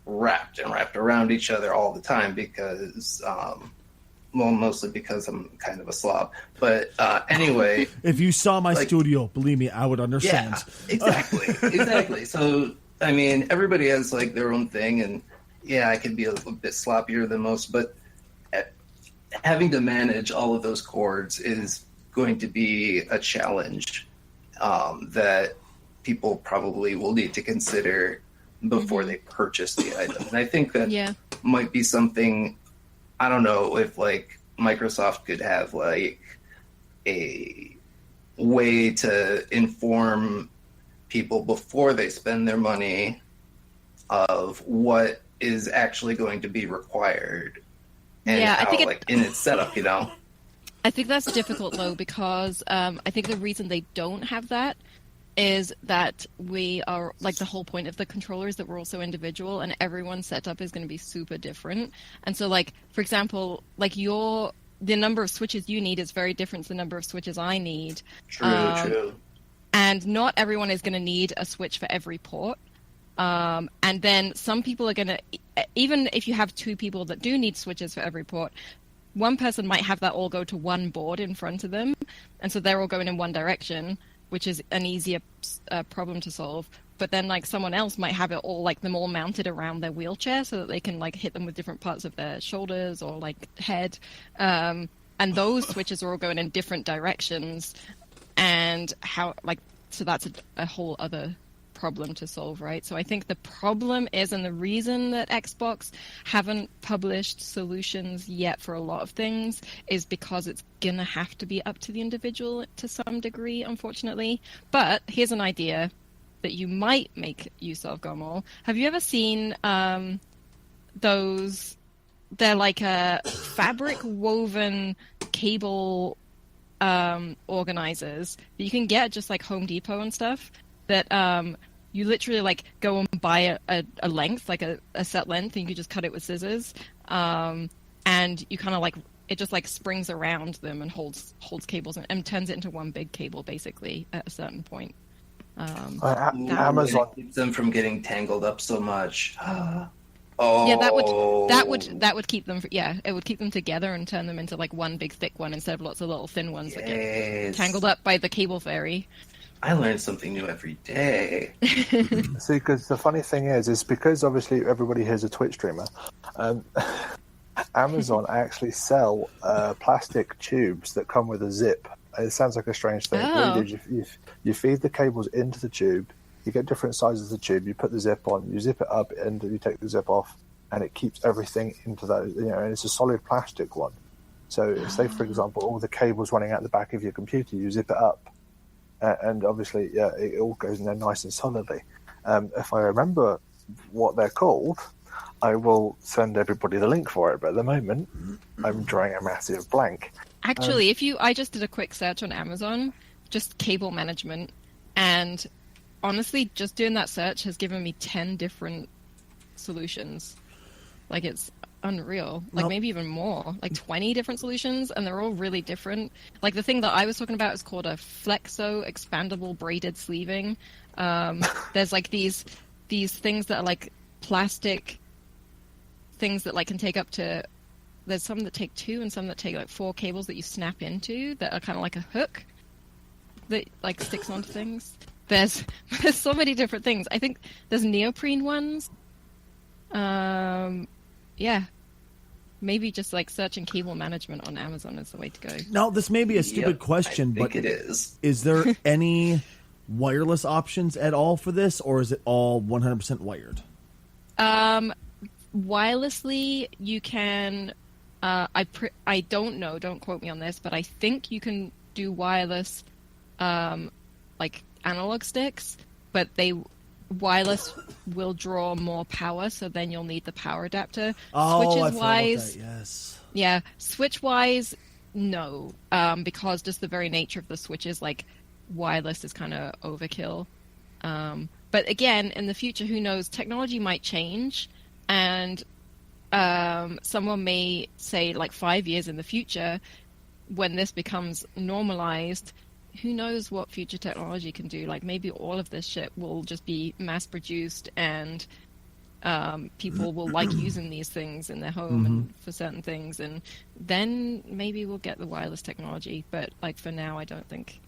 Speaker 4: wrapped around each other all the time because, mostly because I'm kind of a slob. But anyway,
Speaker 1: if you saw my studio, believe me, I would understand.
Speaker 4: Yeah, exactly. So, I mean, everybody has like their own thing, and yeah, I can be a little bit sloppier than most, but having to manage all of those chords is going to be a challenge that people probably will need to consider before they purchase the item. And I think that might be something, I don't know if like Microsoft could have like a way to inform people before they spend their money of what is actually going to be required. And
Speaker 3: I think
Speaker 4: in its setup,
Speaker 3: I think that's difficult though, because I think the reason they don't have that is that we are like, the whole point of the controller is that we're also individual, and everyone's setup is going to be super different. And so, like, for example, like the number of switches you need is very different than the number of switches I need.
Speaker 4: True.
Speaker 3: And not everyone is going to need a switch for every port. And then some people are going to, even if you have 2 people that do need switches for every port, one person might have that all go to one board in front of them. And so they're all going in one direction, which is an easier problem to solve. But then like someone else might have it all, like them all mounted around their wheelchair so that they can like hit them with different parts of their shoulders or like head. And those switches are all going in different directions. And so that's a whole other problem to solve, right? So I think the problem is, and the reason that Xbox haven't published solutions yet for a lot of things, is because it's gonna have to be up to the individual to some degree, unfortunately. But here's an idea that you might make use of, Gomel. Have you ever seen those? They're like a fabric woven cable organizers that you can get at just like Home Depot and stuff, that you literally like go and buy a length, like a set length, and you can just cut it with scissors, and you kind of like, it just like springs around them and holds cables and turns it into one big cable basically at a certain point.
Speaker 2: Amazon
Speaker 4: keeps them from getting tangled up so much.
Speaker 3: Yeah, that would keep them. Yeah, it would keep them together and turn them into like one big thick one instead of lots of little thin ones that get tangled up by the cable fairy.
Speaker 4: I learn something new every day.
Speaker 2: See, because the funny thing is because obviously everybody here is a Twitch streamer. Amazon actually sell plastic tubes that come with a zip. It sounds like a strange thing.
Speaker 3: Oh.
Speaker 2: You feed the cables into the tube. You get different sizes of the tube. You put the zip on. You zip it up, and you take the zip off, and it keeps everything into that. And it's a solid plastic one. So, say for example, all the cables running out the back of your computer, you zip it up, and obviously, it all goes in there nice and solidly. If I remember what they're called, I will send everybody the link for it. But at the moment, I'm drawing a massive blank.
Speaker 3: Actually, I just did a quick search on Amazon, just cable management, and honestly, just doing that search has given me 10 different solutions. Like, it's unreal. Like, maybe even more. Like, 20 different solutions, and they're all really different. Like, the thing that I was talking about is called a flexo expandable braided sleeving. There's, like, these things that are, like, plastic things that, like, can take up to... There's some that take 2 and some that take, like, 4 cables that you snap into that are kind of like a hook that, like, sticks onto things. There's so many different things. I think there's neoprene ones. Yeah. maybe just like searching cable management on Amazon is the way to go.
Speaker 1: Now, this may be a stupid question,
Speaker 4: I think
Speaker 1: but
Speaker 4: it is.
Speaker 1: Is there any wireless options at all for this, or is it all 100% wired?
Speaker 3: Wirelessly, you can. I don't know. Don't quote me on this, but I think you can do wireless, like analog sticks. But wireless will draw more power, so then you'll need the power adapter.
Speaker 1: Oh,
Speaker 3: Switches wise,
Speaker 1: yes.
Speaker 3: yeah. Switch wise, no, because just the very nature of the switches, like wireless is kind of overkill. But again, in the future, who knows? Technology might change, and someone may say, like 5 years in the future, when this becomes normalized, who knows what future technology can do? Like maybe all of this shit will just be mass produced, and people will like using these things in their home and for certain things, and then maybe we'll get the wireless technology. But like for now, I don't think.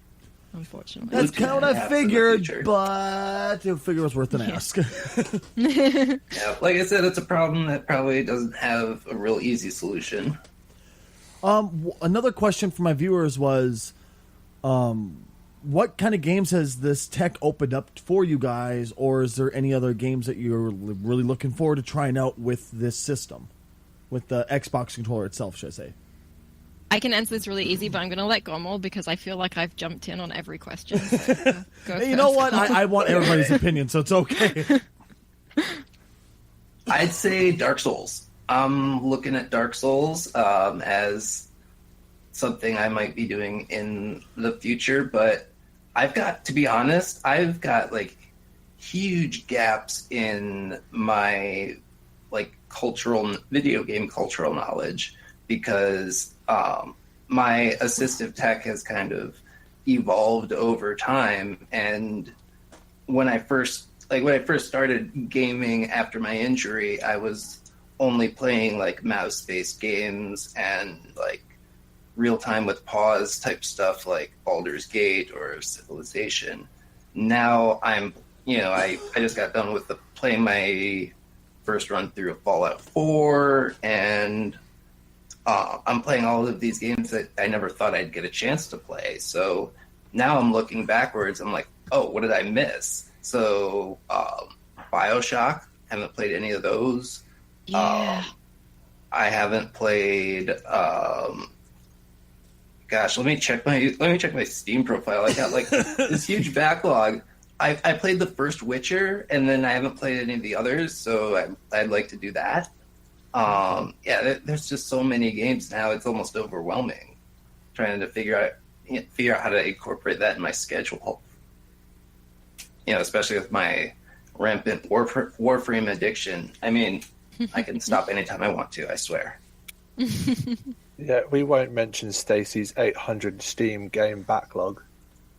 Speaker 3: Unfortunately,
Speaker 1: that's kind of what I figured, but I figured it was worth an ask.
Speaker 4: Yeah, like I said, it's a problem that probably doesn't have a real easy solution.
Speaker 1: Another question from my viewers was, what kind of games has this tech opened up for you guys, or is there any other games that you're really looking forward to trying out with this system, with the Xbox controller itself, should I say?
Speaker 3: I can answer this really easy, but I'm going to let Gommel because I feel like I've jumped in on every question. So go
Speaker 1: you know what? I want everybody's opinion, so it's okay.
Speaker 4: I'd say Dark Souls. I'm looking at Dark Souls as something I might be doing in the future, but to be honest, I've got like huge gaps in my like video game cultural knowledge, because my assistive tech has kind of evolved over time. And when I first started gaming after my injury, I was only playing like mouse-based games and like real-time with pause type stuff like Baldur's Gate or Civilization. Now I just got done with playing my first run through of Fallout 4, and I'm playing all of these games that I never thought I'd get a chance to play. So now I'm looking backwards. I'm like, oh, what did I miss? So BioShock, haven't played any of those.
Speaker 3: Yeah.
Speaker 4: I haven't played. Gosh, let me check my Steam profile. I got like this huge backlog. I played the first Witcher, and then I haven't played any of the others. So I'd like to do that. There's just so many games now. It's almost overwhelming trying to figure out how to incorporate that in my schedule. Especially with my rampant Warframe addiction. I mean, I can stop anytime I want to, I swear.
Speaker 2: Yeah, we won't mention Stacy's 800 Steam game backlog.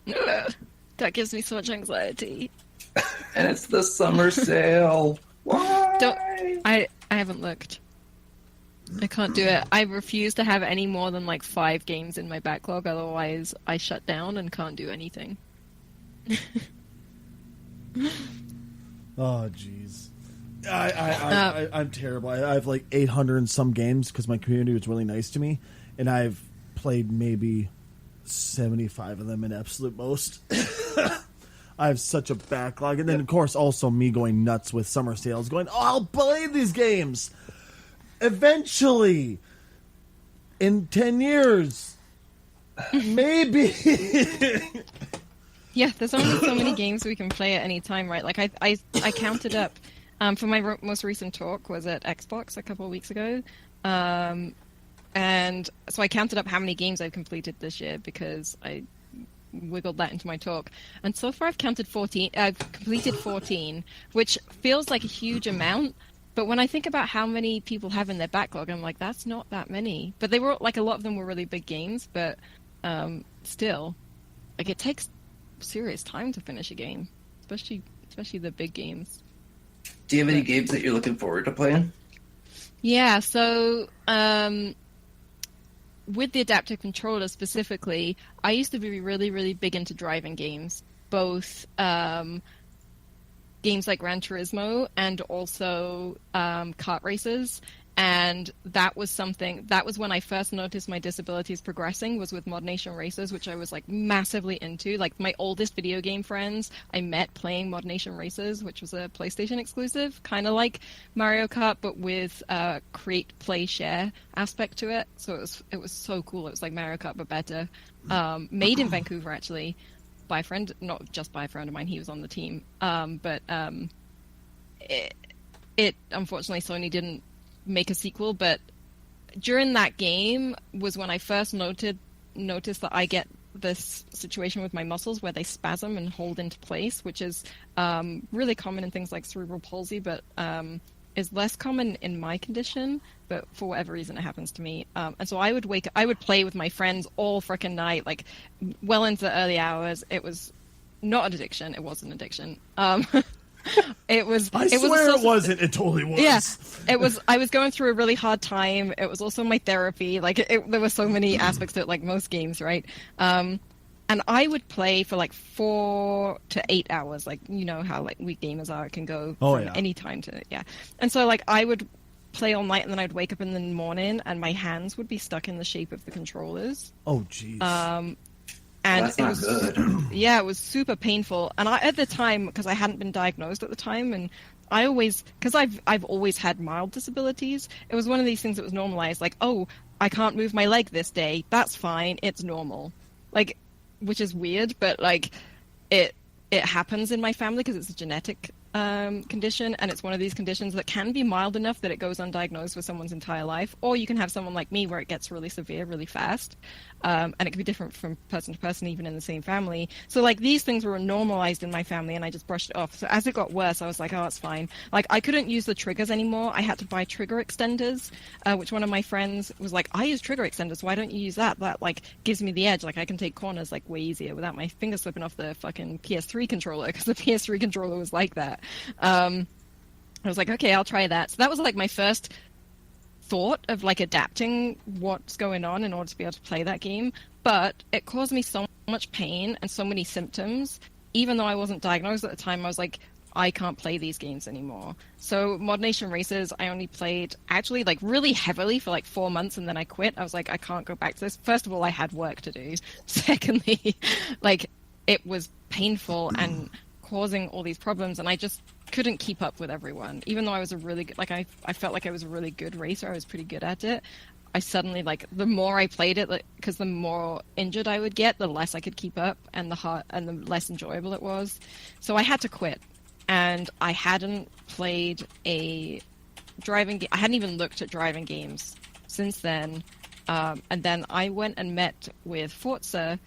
Speaker 3: That gives me so much anxiety.
Speaker 4: And it's the summer sale. Why?
Speaker 3: I haven't looked. I can't do it. I refuse to have any more than like 5 games in my backlog, otherwise I shut down and can't do anything.
Speaker 1: Oh, jeez. I'm terrible. I have like 800 and some games because my community was really nice to me, and I've played maybe 75 of them in absolute most. I have such a backlog, and then of course also me going nuts with summer sales, going, oh, I'll play these games eventually in 10 years, maybe.
Speaker 3: Yeah, there's only so many games we can play at any time, right? Like I counted up for my most recent talk was at Xbox a couple of weeks ago, and so I counted up how many games I've completed this year because I wiggled that into my talk, and so far I've counted 14. I've completed 14, which feels like a huge amount. But when I think about how many people have in their backlog, I'm like, that's not that many. But they were like, a lot of them were really big games, but still, like it takes serious time to finish a game, especially the big games.
Speaker 4: Do you have any games that you're looking forward to playing?
Speaker 3: Yeah, so with the adaptive controller specifically, I used to be really, really big into driving games, both games like Gran Turismo and also kart races. And that was when I first noticed my disabilities progressing, was with Mod Nation Racers, which I was like massively into. Like my oldest video game friends I met playing Mod Nation Racers, which was a PlayStation exclusive, kind of like Mario Kart, but with create, play, share aspect to it. So it was so cool. It was like Mario Kart, but better. Made in Vancouver, actually, by a friend, not just by a friend of mine. He was on the team. But it unfortunately, Sony didn't make a sequel, but during that game was when I first noticed that I get this situation with my muscles where they spasm and hold into place, which is really common in things like cerebral palsy, but is less common in my condition, but for whatever reason it happens to me. And so I would play with my friends all frickin' night, like well into the early hours. It was not an addiction, it was an addiction. It was.
Speaker 1: I swear it wasn't. It totally was.
Speaker 3: Yeah, it was. I was going through a really hard time. It was also my therapy. Like there were so many aspects to it, like most games, right? And I would play for like 4 to 8 hours. Like you know how like we gamers are. It can go from any time to And so like I would play all night, and then I'd wake up in the morning, and my hands would be stuck in the shape of the controllers.
Speaker 1: Oh, jeez.
Speaker 3: And
Speaker 4: that's not good.
Speaker 3: Yeah, it was super painful. And at the time, because I hadn't been diagnosed at the time, and because I've always had mild disabilities, it was one of these things that was normalized. Like, oh, I can't move my leg this day. That's fine. It's normal. Like, which is weird, but like, it happens in my family because it's a genetic condition, and it's one of these conditions that can be mild enough that it goes undiagnosed for someone's entire life, or you can have someone like me where it gets really severe really fast, and it can be different from person to person, even in the same family. So like these things were normalized in my family, and I just brushed it off. So as it got worse, I was like, oh, it's fine. Like I couldn't use the triggers anymore. I had to buy trigger extenders, which one of my friends was like, I use trigger extenders, why don't you use that? That like gives me the edge. Like I can take corners like way easier without my finger slipping off the fucking PS3 controller, because the PS3 controller was like that. I was like, okay, I'll try that. So that was like my first thought of like adapting what's going on in order to be able to play that game. But it caused me so much pain and so many symptoms. Even though I wasn't diagnosed at the time, I was like, I can't play these games anymore. So Mod Nation Racers, I only played actually like really heavily for like 4 months, and then I quit. I was like, I can't go back to this. First of all, I had work to do. Secondly, like it was painful and causing all these problems, and I just couldn't keep up with everyone. Even though I was a really good, like I felt like I was a really good racer, I was pretty good at it. I suddenly, like, the more I played it, because the more injured I would get, the less I could keep up, and the less enjoyable it was. So I had to quit, and I hadn't played a driving game. I hadn't even looked at driving games since then. And then I went and met with Forza,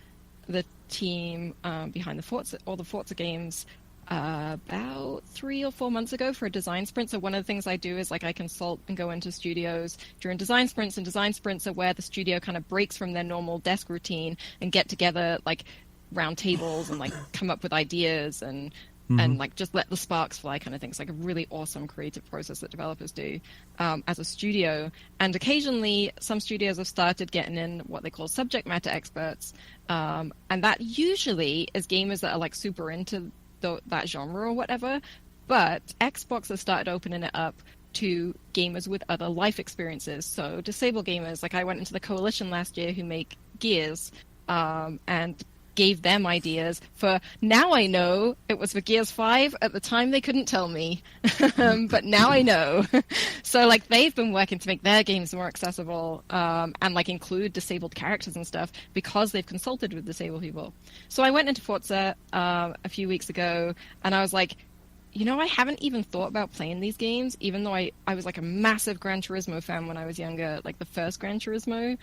Speaker 3: the team behind all the Forza games, about 3 or 4 months ago for a design sprint. So one of the things I do is like I consult and go into studios during design sprints, and design sprints are where the studio kind of breaks from their normal desk routine and get together like round tables and like come up with ideas and like just let the sparks fly kind of thing. It's like a really awesome creative process that developers do as a studio. And occasionally some studios have started getting in what they call subject matter experts. And that usually is gamers that are like super into that genre or whatever. But Xbox has started opening it up to gamers with other life experiences. So disabled gamers, like I went into the coalition last year who make Gears, and gave them ideas for, now I know it was for Gears 5. At the time they couldn't tell me, but now I know. So like they've been working to make their games more accessible, and like include disabled characters and stuff, because they've consulted with disabled people. So I went into Forza a few weeks ago, and I was like, you know, I haven't even thought about playing these games, even though I was like a massive Gran Turismo fan when I was younger, like the first Gran Turismo,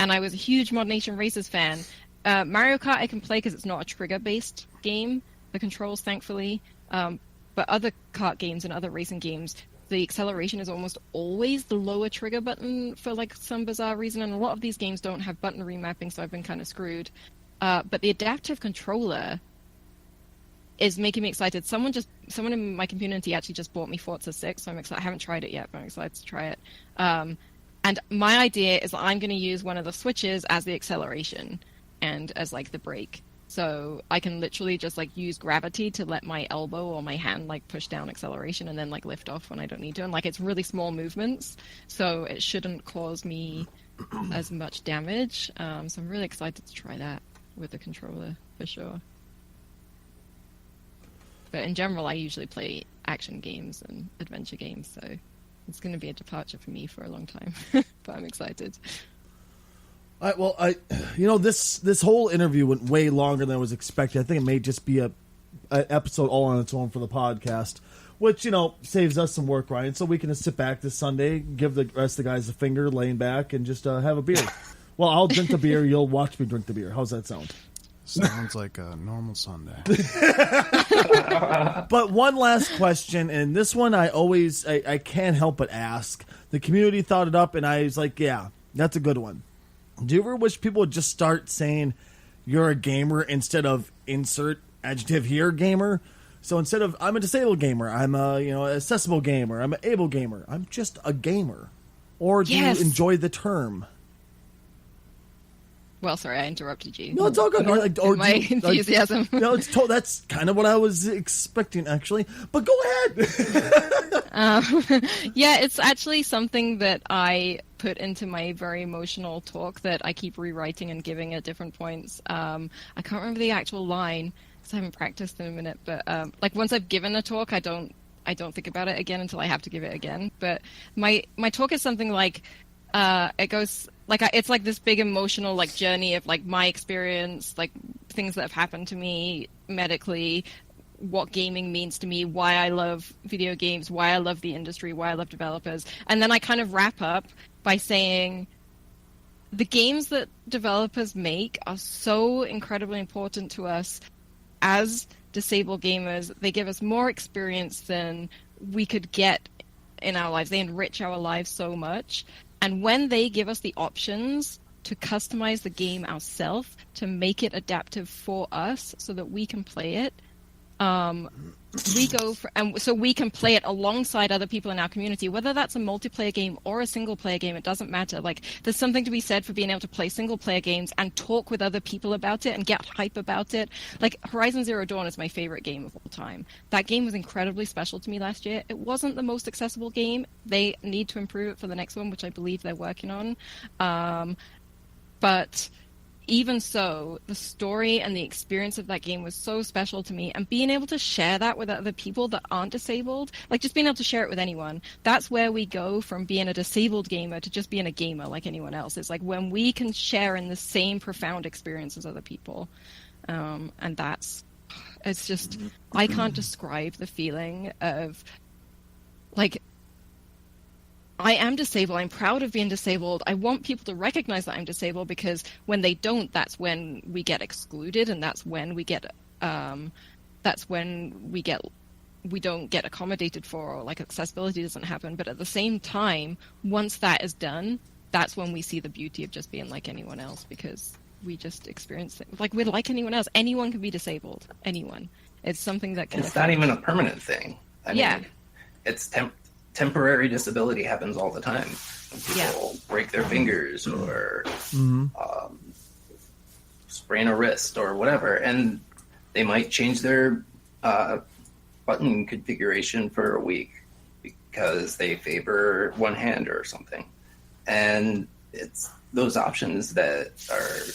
Speaker 3: and I was a huge Mod Nation Racers fan. Mario Kart I can play because it's not a trigger-based game, the controls, thankfully. But other kart games and other racing games, the acceleration is almost always the lower trigger button for like some bizarre reason, and a lot of these games don't have button remapping, so I've been kind of screwed. But the adaptive controller is making me excited. Someone in my community actually just bought me Forza 6, so I'm excited. I haven't tried it yet, but I'm excited to try it. And my idea is that I'm going to use one of the switches as the acceleration and as like the brake. So I can literally just like use gravity to let my elbow or my hand like push down acceleration and then like lift off when I don't need to. And like it's really small movements, so it shouldn't cause me as much damage. So I'm really excited to try that with the controller for sure. But in general, I usually play action games and adventure games, so it's going to be a departure for me for a long time. But I'm excited.
Speaker 1: This whole interview went way longer than I was expecting. I think it may just be an episode all on its own for the podcast, which, saves us some work, Ryan, so we can just sit back this Sunday, give the rest of the guys a finger, laying back, and just have a beer. Well, I'll drink the beer, you'll watch me drink the beer. How's that sound?
Speaker 5: Sounds like a normal Sunday.
Speaker 1: But one last question, and this one I can't help but ask. The community thought it up, and I was like, yeah, that's a good one. Do you ever wish people would just start saying you're a gamer instead of insert adjective here, gamer? So instead of I'm a disabled gamer, I'm a accessible gamer, I'm an able gamer, I'm just a gamer. Or do you enjoy the term?
Speaker 3: Well, sorry, I interrupted you.
Speaker 1: No, it's all good.
Speaker 3: My enthusiasm.
Speaker 1: That's kind of what I was expecting, actually. But go ahead.
Speaker 3: Yeah, it's actually something that I put into my very emotional talk that I keep rewriting and giving at different points. I can't remember the actual line because I haven't practiced in a minute. But like once I've given a talk, I don't think about it again until I have to give it again. But my talk is something like it goes. It's like this big emotional like journey of like my experience, like things that have happened to me medically, what gaming means to me, why I love video games, why I love the industry, why I love developers. And then I kind of wrap up by saying the games that developers make are so incredibly important to us as disabled gamers. They give us more experience than we could get in our lives. They enrich our lives so much. And when they give us the options to customize the game ourselves, to make it adaptive for us so that we can play it, so we can play it alongside other people in our community, whether that's a multiplayer game or a single player game, it doesn't matter. Like there's something to be said for being able to play single player games and talk with other people about it and get hype about it. Like Horizon Zero Dawn is my favorite game of all time. That game was incredibly special to me last year. It wasn't the most accessible game. They need to improve it for the next one, which I believe they're working on. But even so, the story and the experience of that game was so special to me, and being able to share that with other people that aren't disabled, like just being able to share it with anyone, that's where we go from being a disabled gamer to just being a gamer like anyone else. It's like when we can share in the same profound experience as other people. And it's just, I can't describe the feeling of like, I am disabled. I'm proud of being disabled. I want people to recognize that I'm disabled, because when they don't, that's when we get excluded, and that's when we don't get accommodated for, or like accessibility doesn't happen. But at the same time, once that is done, that's when we see the beauty of just being like anyone else, because we just experience it. Like we're like anyone else. Anyone can be disabled. Anyone. It's something that can.
Speaker 4: It's not even a permanent thing. I mean, it's temporary disability happens all the time. People break their fingers or sprain a wrist or whatever, and they might change their button configuration for a week because they favor one hand or something. And it's those options that are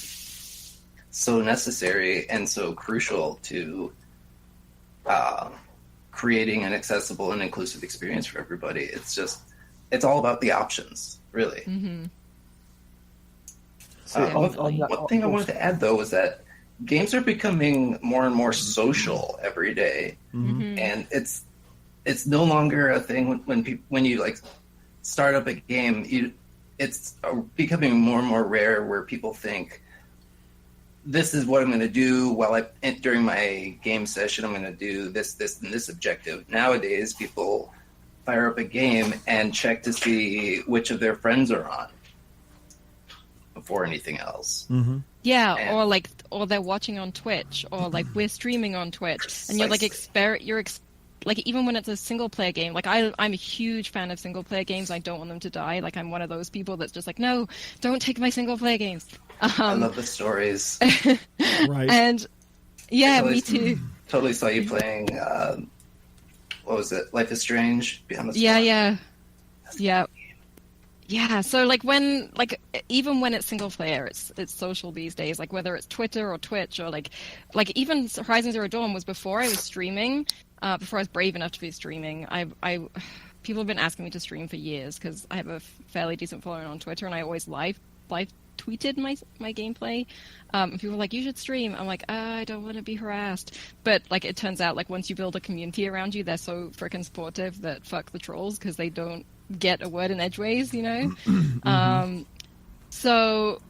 Speaker 4: so necessary and so crucial to creating an accessible and inclusive experience for everybody. It's all about the options, really.
Speaker 3: Mm-hmm.
Speaker 4: One thing I wanted to add, though, was that games are becoming more and more social every day.
Speaker 3: Mm-hmm.
Speaker 4: And it's no longer a thing when you like start up a game. It's becoming more and more rare where people think, this is what I'm going to do during my game session. I'm going to do this, and this objective. Nowadays, people fire up a game and check to see which of their friends are on before anything else.
Speaker 3: Mm-hmm. Yeah, or they're watching on Twitch, or like we're streaming on Twitch, and you're like like even when it's a single player game, like I'm a huge fan of single player games. I don't want them to die. Like I'm one of those people that's just like, no, don't take my single player games.
Speaker 4: I love the stories.
Speaker 1: Right.
Speaker 3: And Yeah,
Speaker 4: totally-
Speaker 3: me too.
Speaker 4: Totally saw you playing. What was it? Life is Strange. Beyond the
Speaker 3: Yeah,
Speaker 4: Storm.
Speaker 3: yeah, yeah. Yeah, so even when it's single player, it's social these days. Like whether it's Twitter or Twitch or like even Horizon Zero Dawn was before I was streaming, before I was brave enough to be streaming. I people have been asking me to stream for years because I have a fairly decent following on Twitter, and I always live tweeted my gameplay. And people were like, "You should stream." I'm like, I don't want to be harassed. But like it turns out, like once you build a community around you, they're so freaking supportive that fuck the trolls because they don't get a word in edgeways, you know. So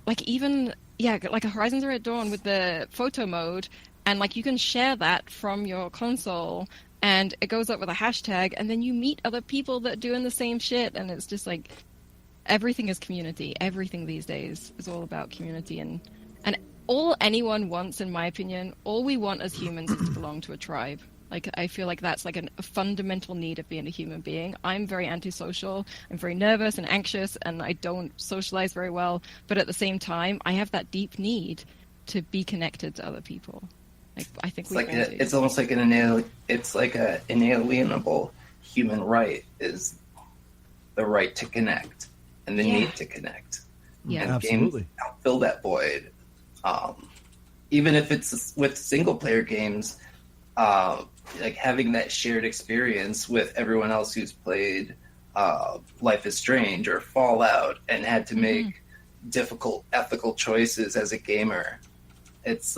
Speaker 3: like even like a Horizon Zero Dawn with the photo mode, and like you can share that from your console and it goes up with a hashtag, and then you meet other people that are doing the same shit, and it's just like everything is community. Everything these days is all about community, and all anyone wants, in my opinion, all we want as humans is to belong to a tribe. Like, I feel like that's like a fundamental need of being a human being. I'm very antisocial. I'm very nervous and anxious, and I don't socialize very well. But at the same time, I have that deep need to be connected to other people. Like, I think
Speaker 4: it's almost like it's like an inalienable human right is the right to connect and the need to connect.
Speaker 3: Yeah,
Speaker 4: and
Speaker 1: absolutely.
Speaker 4: Games help fill that void. Even if it's with single player games, like having that shared experience with everyone else who's played Life is Strange or Fallout and had to make difficult ethical choices as a gamer. It's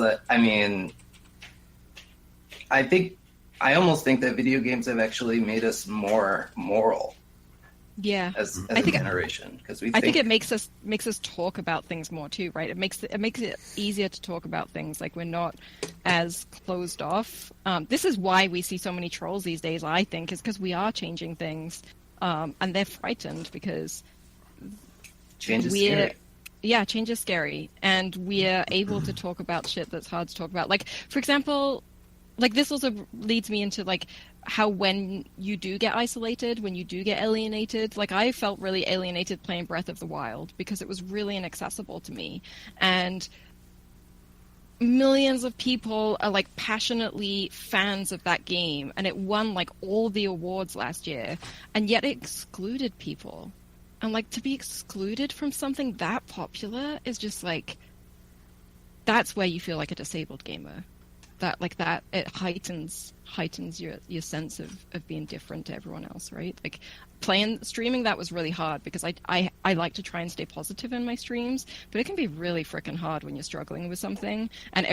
Speaker 4: I almost think that video games have actually made us more moral.
Speaker 3: Yeah,
Speaker 4: as a generation, because I
Speaker 3: think it makes us talk about things more too, right? It makes it easier to talk about things. Like, we're not as closed off. This is why we see so many trolls these days. I think is because we are changing things, and they're frightened because
Speaker 4: change is scary.
Speaker 3: Yeah, change is scary, and we're able to talk about shit that's hard to talk about. Like, for example, like this also leads me into like how when you do get isolated, when you do get alienated, like I felt really alienated playing Breath of the Wild because it was really inaccessible to me. And millions of people are like passionately fans of that game, and it won like all the awards last year, and yet it excluded people. And like, to be excluded from something that popular is just like, that's where you feel like a disabled gamer. That it heightens your sense of being different to everyone else, right? Like streaming that was really hard because I like to try and stay positive in my streams, but it can be really freaking hard when you're struggling with something and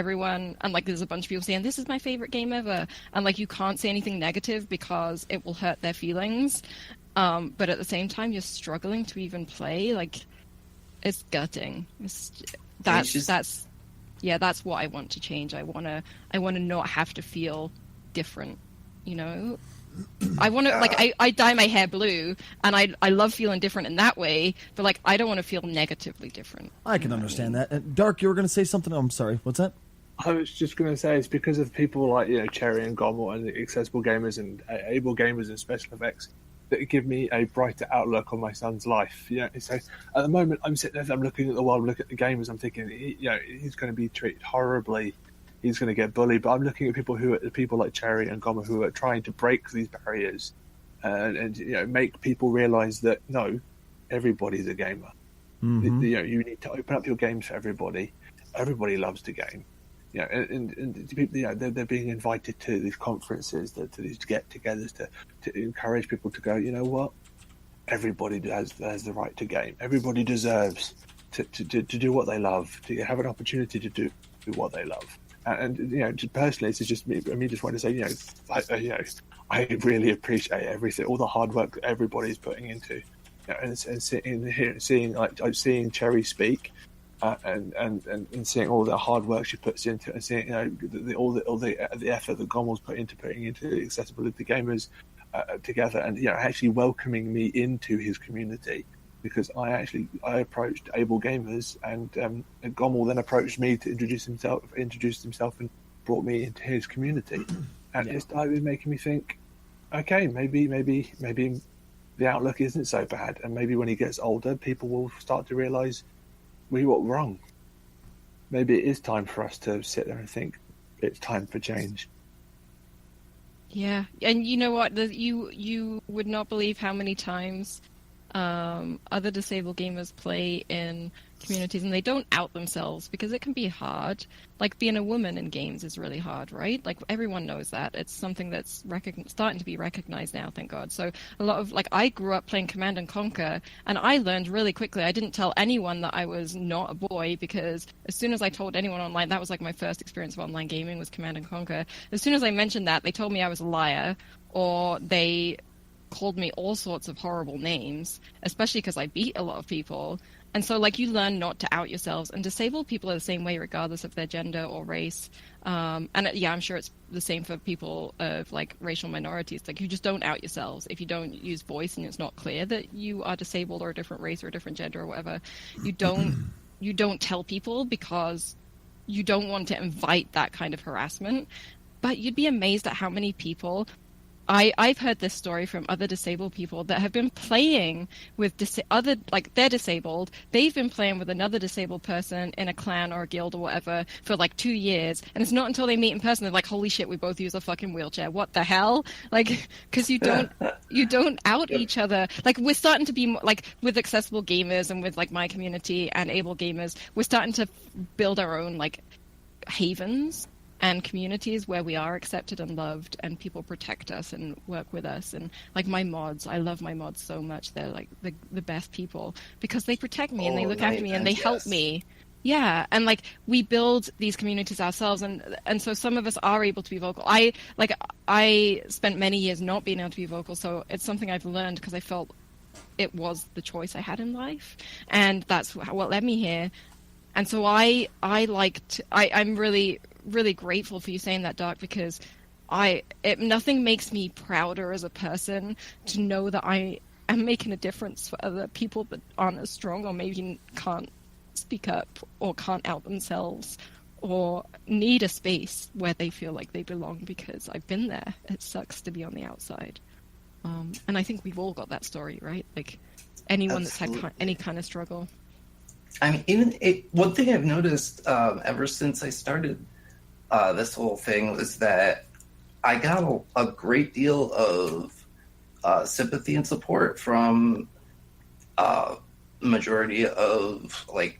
Speaker 3: like there's a bunch of people saying this is my favorite game ever, and like you can't say anything negative because it will hurt their feelings, but at the same time you're struggling to even play. Like, it's gutting. That's what I want to change. I want to not have to feel different, you know? I want to, like, I dye my hair blue, and I love feeling different in that way, but, like, I don't want to feel negatively different.
Speaker 1: I can understand that. Dark, you were going to say something? Oh, I'm sorry. What's that?
Speaker 2: I was just going to say it's because of people like, you know, Cherry and Gommel and the Accessible Gamers and Able Gamers and Special Effects that give me a brighter outlook on my son's life. You know, so at the moment I'm sitting there, I'm looking at the world, looking at the gamers, I'm thinking, he's going to be treated horribly, he's going to get bullied. But I'm looking at people like Cherry and Gommel who are trying to break these barriers and you know, make people realise that no, everybody's a gamer.
Speaker 1: Mm-hmm.
Speaker 2: You know, you need to open up your games for everybody. Everybody loves to game. You know, and people, you know, they're being invited to these conferences, to these get-togethers, to encourage people to go, you know what, everybody has the right to game. Everybody deserves to do what they love, to have an opportunity to do what they love. And you know, personally, it's just me just wanting to say, I really appreciate everything, all the hard work that everybody's putting into, you know, and seeing Cherry speak. And seeing all the hard work she puts into it, and seeing, you know, all the effort that Gommel's putting into Accessibility Gamers together, and, you know, actually welcoming me into his community, because I approached Able Gamers, and Gommel then approached me to introduce himself and brought me into his community, and it started making me think, okay, maybe the outlook isn't so bad, and maybe when he gets older, people will start to realise we were wrong. maybe it is time for us to sit there and think it's time for change.
Speaker 3: Yeah, and you know what? You would not believe how many times other disabled gamers play in communities and they don't out themselves because it can be hard. Like being a woman in games is really hard, right? Like everyone knows that. It's something that's starting to be recognized now, thank God. So a lot of, like, I grew up playing Command and Conquer and I learned really quickly. I didn't tell anyone that I was not a boy because as soon as I told anyone online, that was like my first experience of online gaming was Command and Conquer. As soon as I mentioned that, they told me I was a liar, or they called me all sorts of horrible names, especially because I beat a lot of people. And so, like, you learn not to out yourselves, and disabled people are the same way, regardless of their gender or race. And yeah, I'm sure it's the same for people of like racial minorities. Like, you just don't out yourselves if you don't use voice and it's not clear that you are disabled or a different race or a different gender or whatever. You don't tell people because you don't want to invite that kind of harassment. But you'd be amazed at how many people. I've heard this story from other disabled people that have been playing with they're disabled. They've been playing with another disabled person in a clan or a guild or whatever for like 2 years. And it's not until they meet in person, they're like, holy shit, we both use a fucking wheelchair. What the hell? Like, because you don't out each other. Like, we're starting to be like with accessible gamers and with like my community and able gamers, we're starting to build our own like havens and communities where we are accepted and loved and people protect us and work with us. And like my mods, I love my mods so much. They're like the best people because they protect me and they look after me and they help me. Yeah, and like we build these communities ourselves, and so some of us are able to be vocal. I spent many years not being able to be vocal, so it's something I've learned because I felt it was the choice I had in life, and that's what led me here. And so I'm really grateful for you saying that, Doc, because nothing makes me prouder as a person to know that I am making a difference for other people that aren't as strong or maybe can't speak up or can't out themselves or need a space where they feel like they belong, because I've been there. It sucks to be on the outside. And I think we've all got that story, right? Like anyone
Speaker 4: Absolutely.
Speaker 3: that's had any kind of struggle.
Speaker 4: I mean, one thing I've noticed ever since I started this whole thing was that I got a great deal of sympathy and support from the majority of like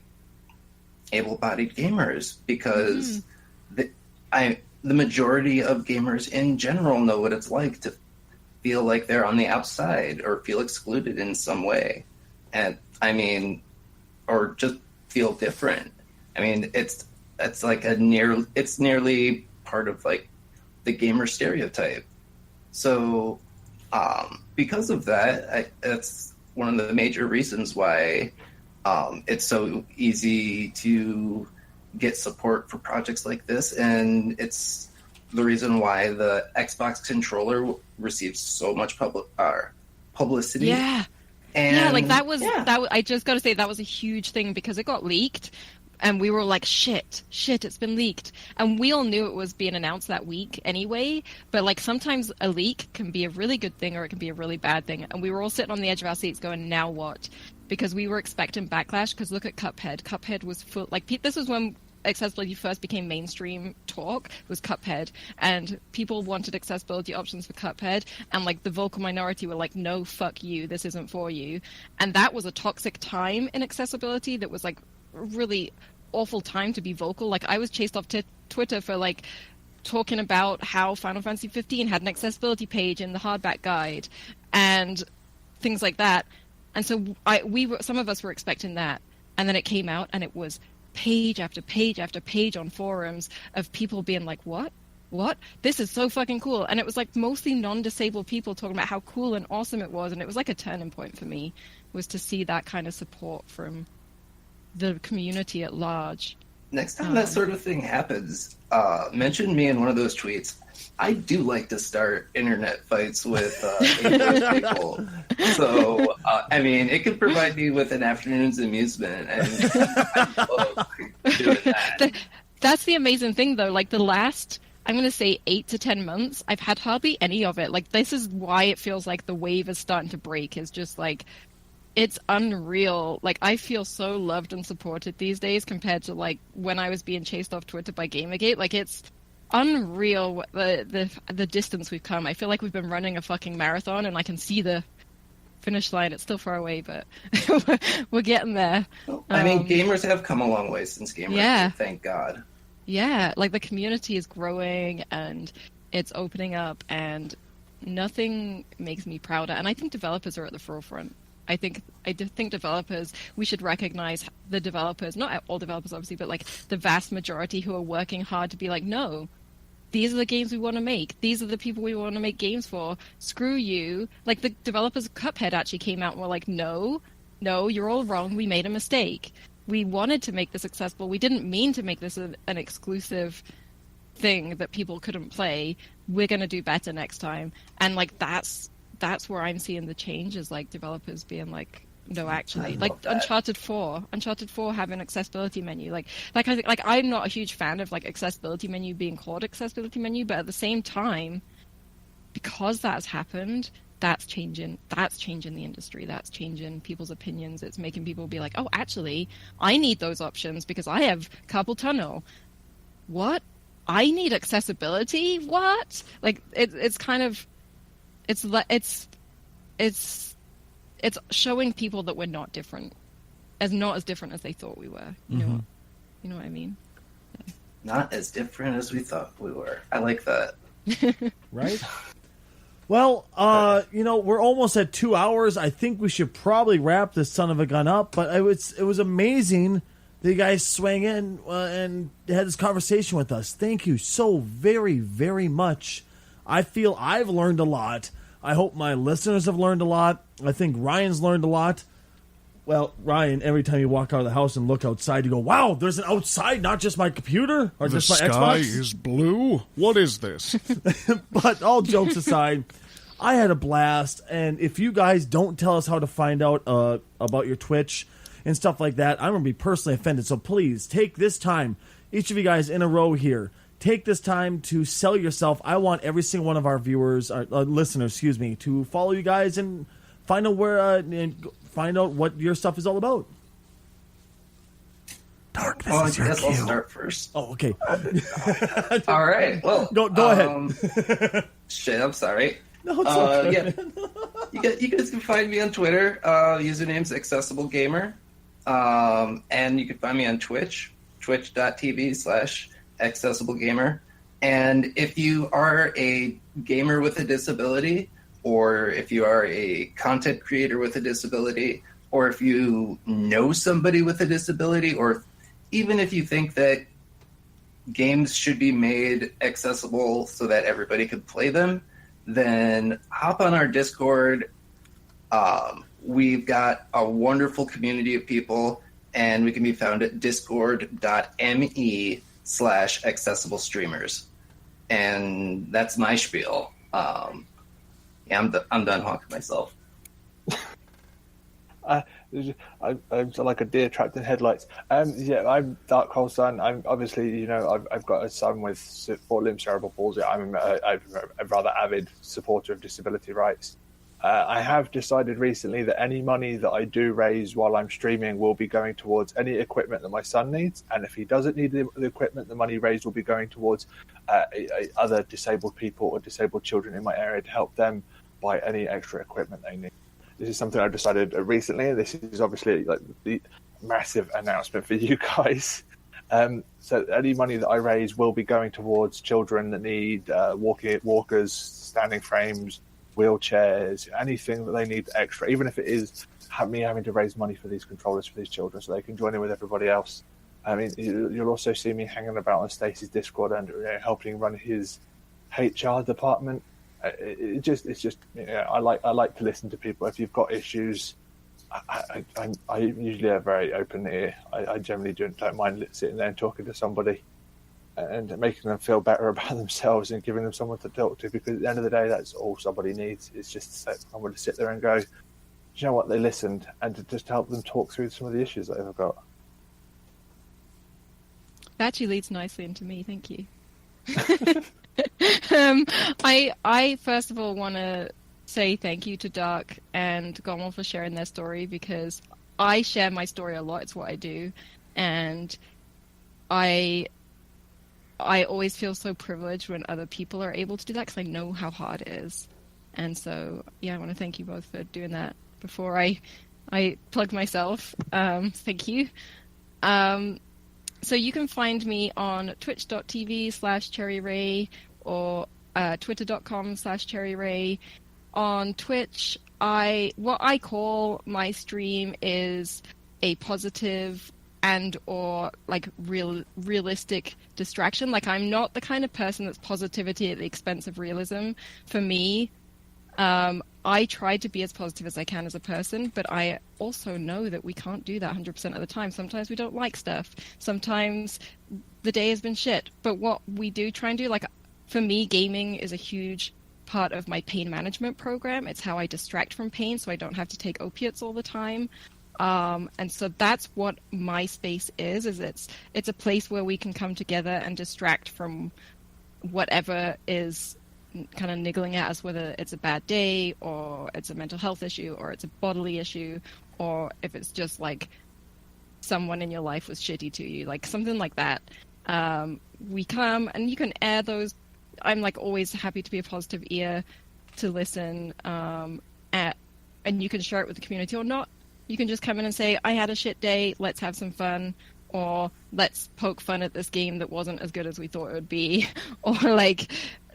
Speaker 4: able-bodied gamers, because the majority of gamers in general know what it's like to feel like they're on the outside or feel excluded in some way, and I mean, or just feel different. I mean, it's like it's nearly part of like the gamer stereotype. So because of that, that's one of the major reasons why it's so easy to get support for projects like this, and it's the reason why the Xbox controller receives so much publicity.
Speaker 3: Yeah.
Speaker 4: And
Speaker 3: yeah, like that was I just got to say that was a huge thing because it got leaked. And we were like, shit, it's been leaked. And we all knew it was being announced that week anyway. But like sometimes a leak can be a really good thing or it can be a really bad thing. And we were all sitting on the edge of our seats going, now what? Because we were expecting backlash. Because look at Cuphead. Cuphead was full. Like, this was when accessibility first became mainstream talk, was Cuphead. And people wanted accessibility options for Cuphead. And like the vocal minority were like, no, fuck you. This isn't for you. And that was a toxic time in accessibility that was like really awful time to be vocal. Like I was chased off Twitter for like talking about how Final Fantasy 15 had an accessibility page in the hardback guide and things like that. And so some of us were expecting that, and then it came out and it was page after page after page on forums of people being like, what, this is so fucking cool. And it was like mostly non-disabled people talking about how cool and awesome it was. And it was like a turning point for me, was to see that kind of support from the community at large.
Speaker 4: Next time that sort of thing happens, mention me in one of those tweets. I do like to start internet fights with able people. So, I mean, it could provide me with an afternoon's amusement, and I love doing that.
Speaker 3: That's the amazing thing, though. Like, the last, I'm going to say 8 to 10 months, I've had hardly any of it. Like, this is why it feels like the wave is starting to break, is just, like, it's unreal. Like, I feel so loved and supported these days compared to like when I was being chased off Twitter by Gamergate. Like, it's unreal what the distance we've come. I feel like we've been running a fucking marathon, and I can see the finish line. It's still far away, but we're getting there.
Speaker 4: I mean, gamers have come a long way since Gamergate.
Speaker 3: Yeah.
Speaker 4: Thank God.
Speaker 3: Yeah, like the community is growing and it's opening up, and nothing makes me prouder. And I think developers are at the forefront. I think developers, we should recognize the developers, not all developers obviously, but like the vast majority who are working hard to be like, no, these are the games we want to make. These are the people we want to make games for. Screw you. Like, the developers of Cuphead actually came out and were like, no, you're all wrong. We made a mistake. We wanted to make this accessible. We didn't mean to make this an exclusive thing that people couldn't play. We're going to do better next time. And like, that's where I'm seeing the change, is like developers being like, no, actually, like Uncharted 4 have an accessibility menu. I'm not a huge fan of like accessibility menu being called accessibility menu, but at the same time, because that's happened, that's changing the industry. That's changing people's opinions. It's making people be like, oh, actually, I need those options because I have carpal tunnel. What? I need accessibility? What? Like, it's kind of, it's showing people that we're not different, not as different as they thought we were. You know what I mean?
Speaker 4: Not as different as we thought we were. I like that.
Speaker 1: Right? Well, we're almost at 2 hours. I think we should probably wrap this son of a gun up. But it was amazing that you guys swang in and had this conversation with us. Thank you so very, very much. I feel I've learned a lot. I hope my listeners have learned a lot. I think Ryan's learned a lot. Well, Ryan, every time you walk out of the house and look outside, you go, wow, there's an outside, not just my computer or just my Xbox.
Speaker 5: The sky is blue? What is this?
Speaker 1: But all jokes aside, I had a blast. And if you guys don't tell us how to find out about your Twitch and stuff like that, I'm going to be personally offended. So please take this time, each of you guys in a row here, take this time to sell yourself. I want every single one of our viewers, our listeners, to follow you guys and find out what your stuff is all about. Dark,
Speaker 4: I guess I'll start first.
Speaker 1: Oh, okay.
Speaker 4: All right. Well,
Speaker 1: go ahead.
Speaker 4: Shit, I'm sorry.
Speaker 1: No, it's okay.
Speaker 4: Yeah. You guys can find me on Twitter. Username's Accessible Gamer. And you can find me on Twitch, twitch.tv/Accessible Gamer. And if you are a gamer with a disability, or if you are a content creator with a disability, or if you know somebody with a disability, or even if you think that games should be made accessible so that everybody could play them, then hop on our Discord. We've got a wonderful community of people, and we can be found at discord.me/accessible streamers. And that's my spiel. I'm done honking myself.
Speaker 2: I'm like a deer trapped in headlights. I'm Dark Hole Sun. I'm obviously, I've got a son with 4-limb cerebral palsy. I'm a rather avid supporter of disability rights. I have decided recently that any money that I do raise while I'm streaming will be going towards any equipment that my son needs. And if he doesn't need the equipment, the money raised will be going towards other disabled people or disabled children in my area to help them buy any extra equipment they need. This is something I decided recently. This is obviously like the massive announcement for you guys. So any money that I raise will be going towards children that need walkers, standing frames, wheelchairs, anything that they need extra, even if it is me having to raise money for these controllers for these children so they can join in with everybody else. I mean, you'll also see me hanging about on Stacy's Discord and helping run his HR department. It's just I like to listen to people. If you've got issues, I usually have very open ear. I generally don't mind sitting there and talking to somebody and making them feel better about themselves and giving them someone to talk to, because at the end of the day, that's all somebody needs. It's just someone to sit there and go, you know what, they listened, and to just help them talk through some of the issues that they've got.
Speaker 3: That actually leads nicely into me. Thank you. I first of all want to say thank you to Duck and Gommel for sharing their story, because I share my story a lot. It's what I do, and I always feel so privileged when other people are able to do that, because I know how hard it is. And so, yeah, I want to thank you both for doing that. Before I plug myself, thank you. So you can find me on twitch.tv/cherryray or twitter.com/cherryray. On Twitch, what I call my stream is a positive and or like realistic distraction. Like, I'm not the kind of person that's positivity at the expense of realism. For me, I try to be as positive as I can as a person, but I also know that we can't do that 100% of the time. Sometimes we don't like stuff. Sometimes the day has been shit. But what we do try and do, like, for me, gaming is a huge part of my pain management program. It's how I distract from pain so I don't have to take opiates all the time. And so that's what my space is it's a place where we can come together and distract from whatever is kind of niggling at us, whether it's a bad day or it's a mental health issue or it's a bodily issue, or if it's just like someone in your life was shitty to you, like something like that. We come and you can air those. I'm like always happy to be a positive ear to listen, and you can share it with the community or not. You can just come in and say, I had a shit day, let's have some fun, or let's poke fun at this game that wasn't as good as we thought it would be, or like,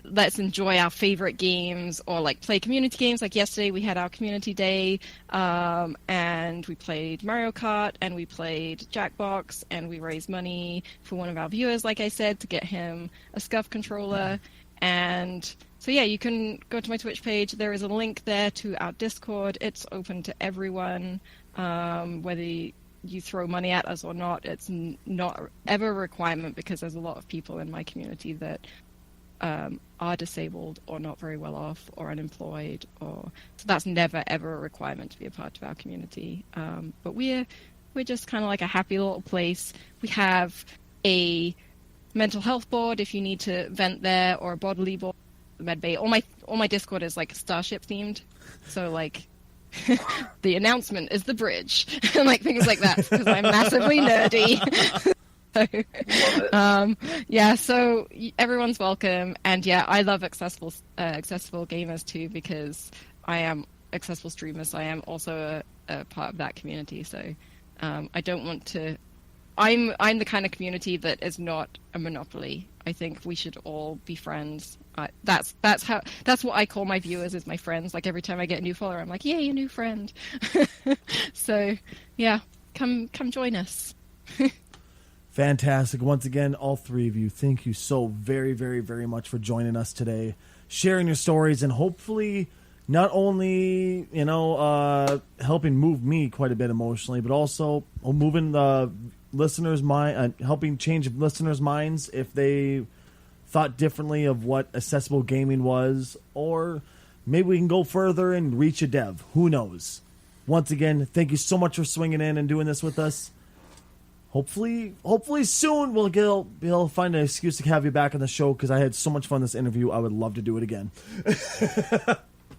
Speaker 3: let's enjoy our favorite games, or like play community games. Like yesterday we had our community day, and we played Mario Kart and we played Jackbox, and we raised money for one of our viewers, like I said, to get him a Scuff controller. And so yeah, you can go to my Twitch page. There is a link there to our Discord. It's open to everyone, whether you throw money at us or not. It's not ever a requirement, because there's a lot of people in my community that are disabled or not very well off or unemployed, so that's never ever a requirement to be a part of our community. But we're just kind of like a happy little place. We have a mental health board if you need to vent there, or a bodily board, medbay. All my Discord is like Starship themed, so like the announcement is the bridge and like things like that, because I'm massively nerdy. Yeah, so everyone's welcome. And yeah, I love accessible gamers too, because I am accessible streamer, so I am also a part of that community. So I don't want to. I'm the kind of community that is not a monopoly. I think we should all be friends. That's what I call my viewers, is my friends. Like every time I get a new follower, I'm like, yay, a new friend. So yeah, come join us.
Speaker 1: Fantastic. Once again, all three of you, thank you so very, very, very much for joining us today, sharing your stories, and hopefully not only, helping move me quite a bit emotionally, but also moving the listeners' mind, helping change listeners' minds if they thought differently of what accessible gaming was, or maybe we can go further and reach a dev. Who knows? Once again, thank you so much for swinging in and doing this with us. Hopefully soon we'll be able to find an excuse to have you back on the show, because I had so much fun this interview. I would love to do it again.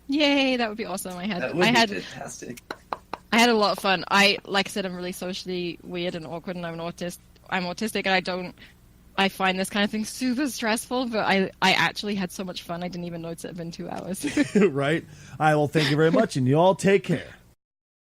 Speaker 3: Yay, that would be awesome.
Speaker 4: That would be fantastic.
Speaker 3: I had a lot of fun. Like I said, I'm really socially weird and awkward, and I'm autistic, and I find this kind of thing super stressful, but I actually had so much fun. I didn't even notice it had been 2 hours.
Speaker 1: Right. Well, thank you very much, and you all take care.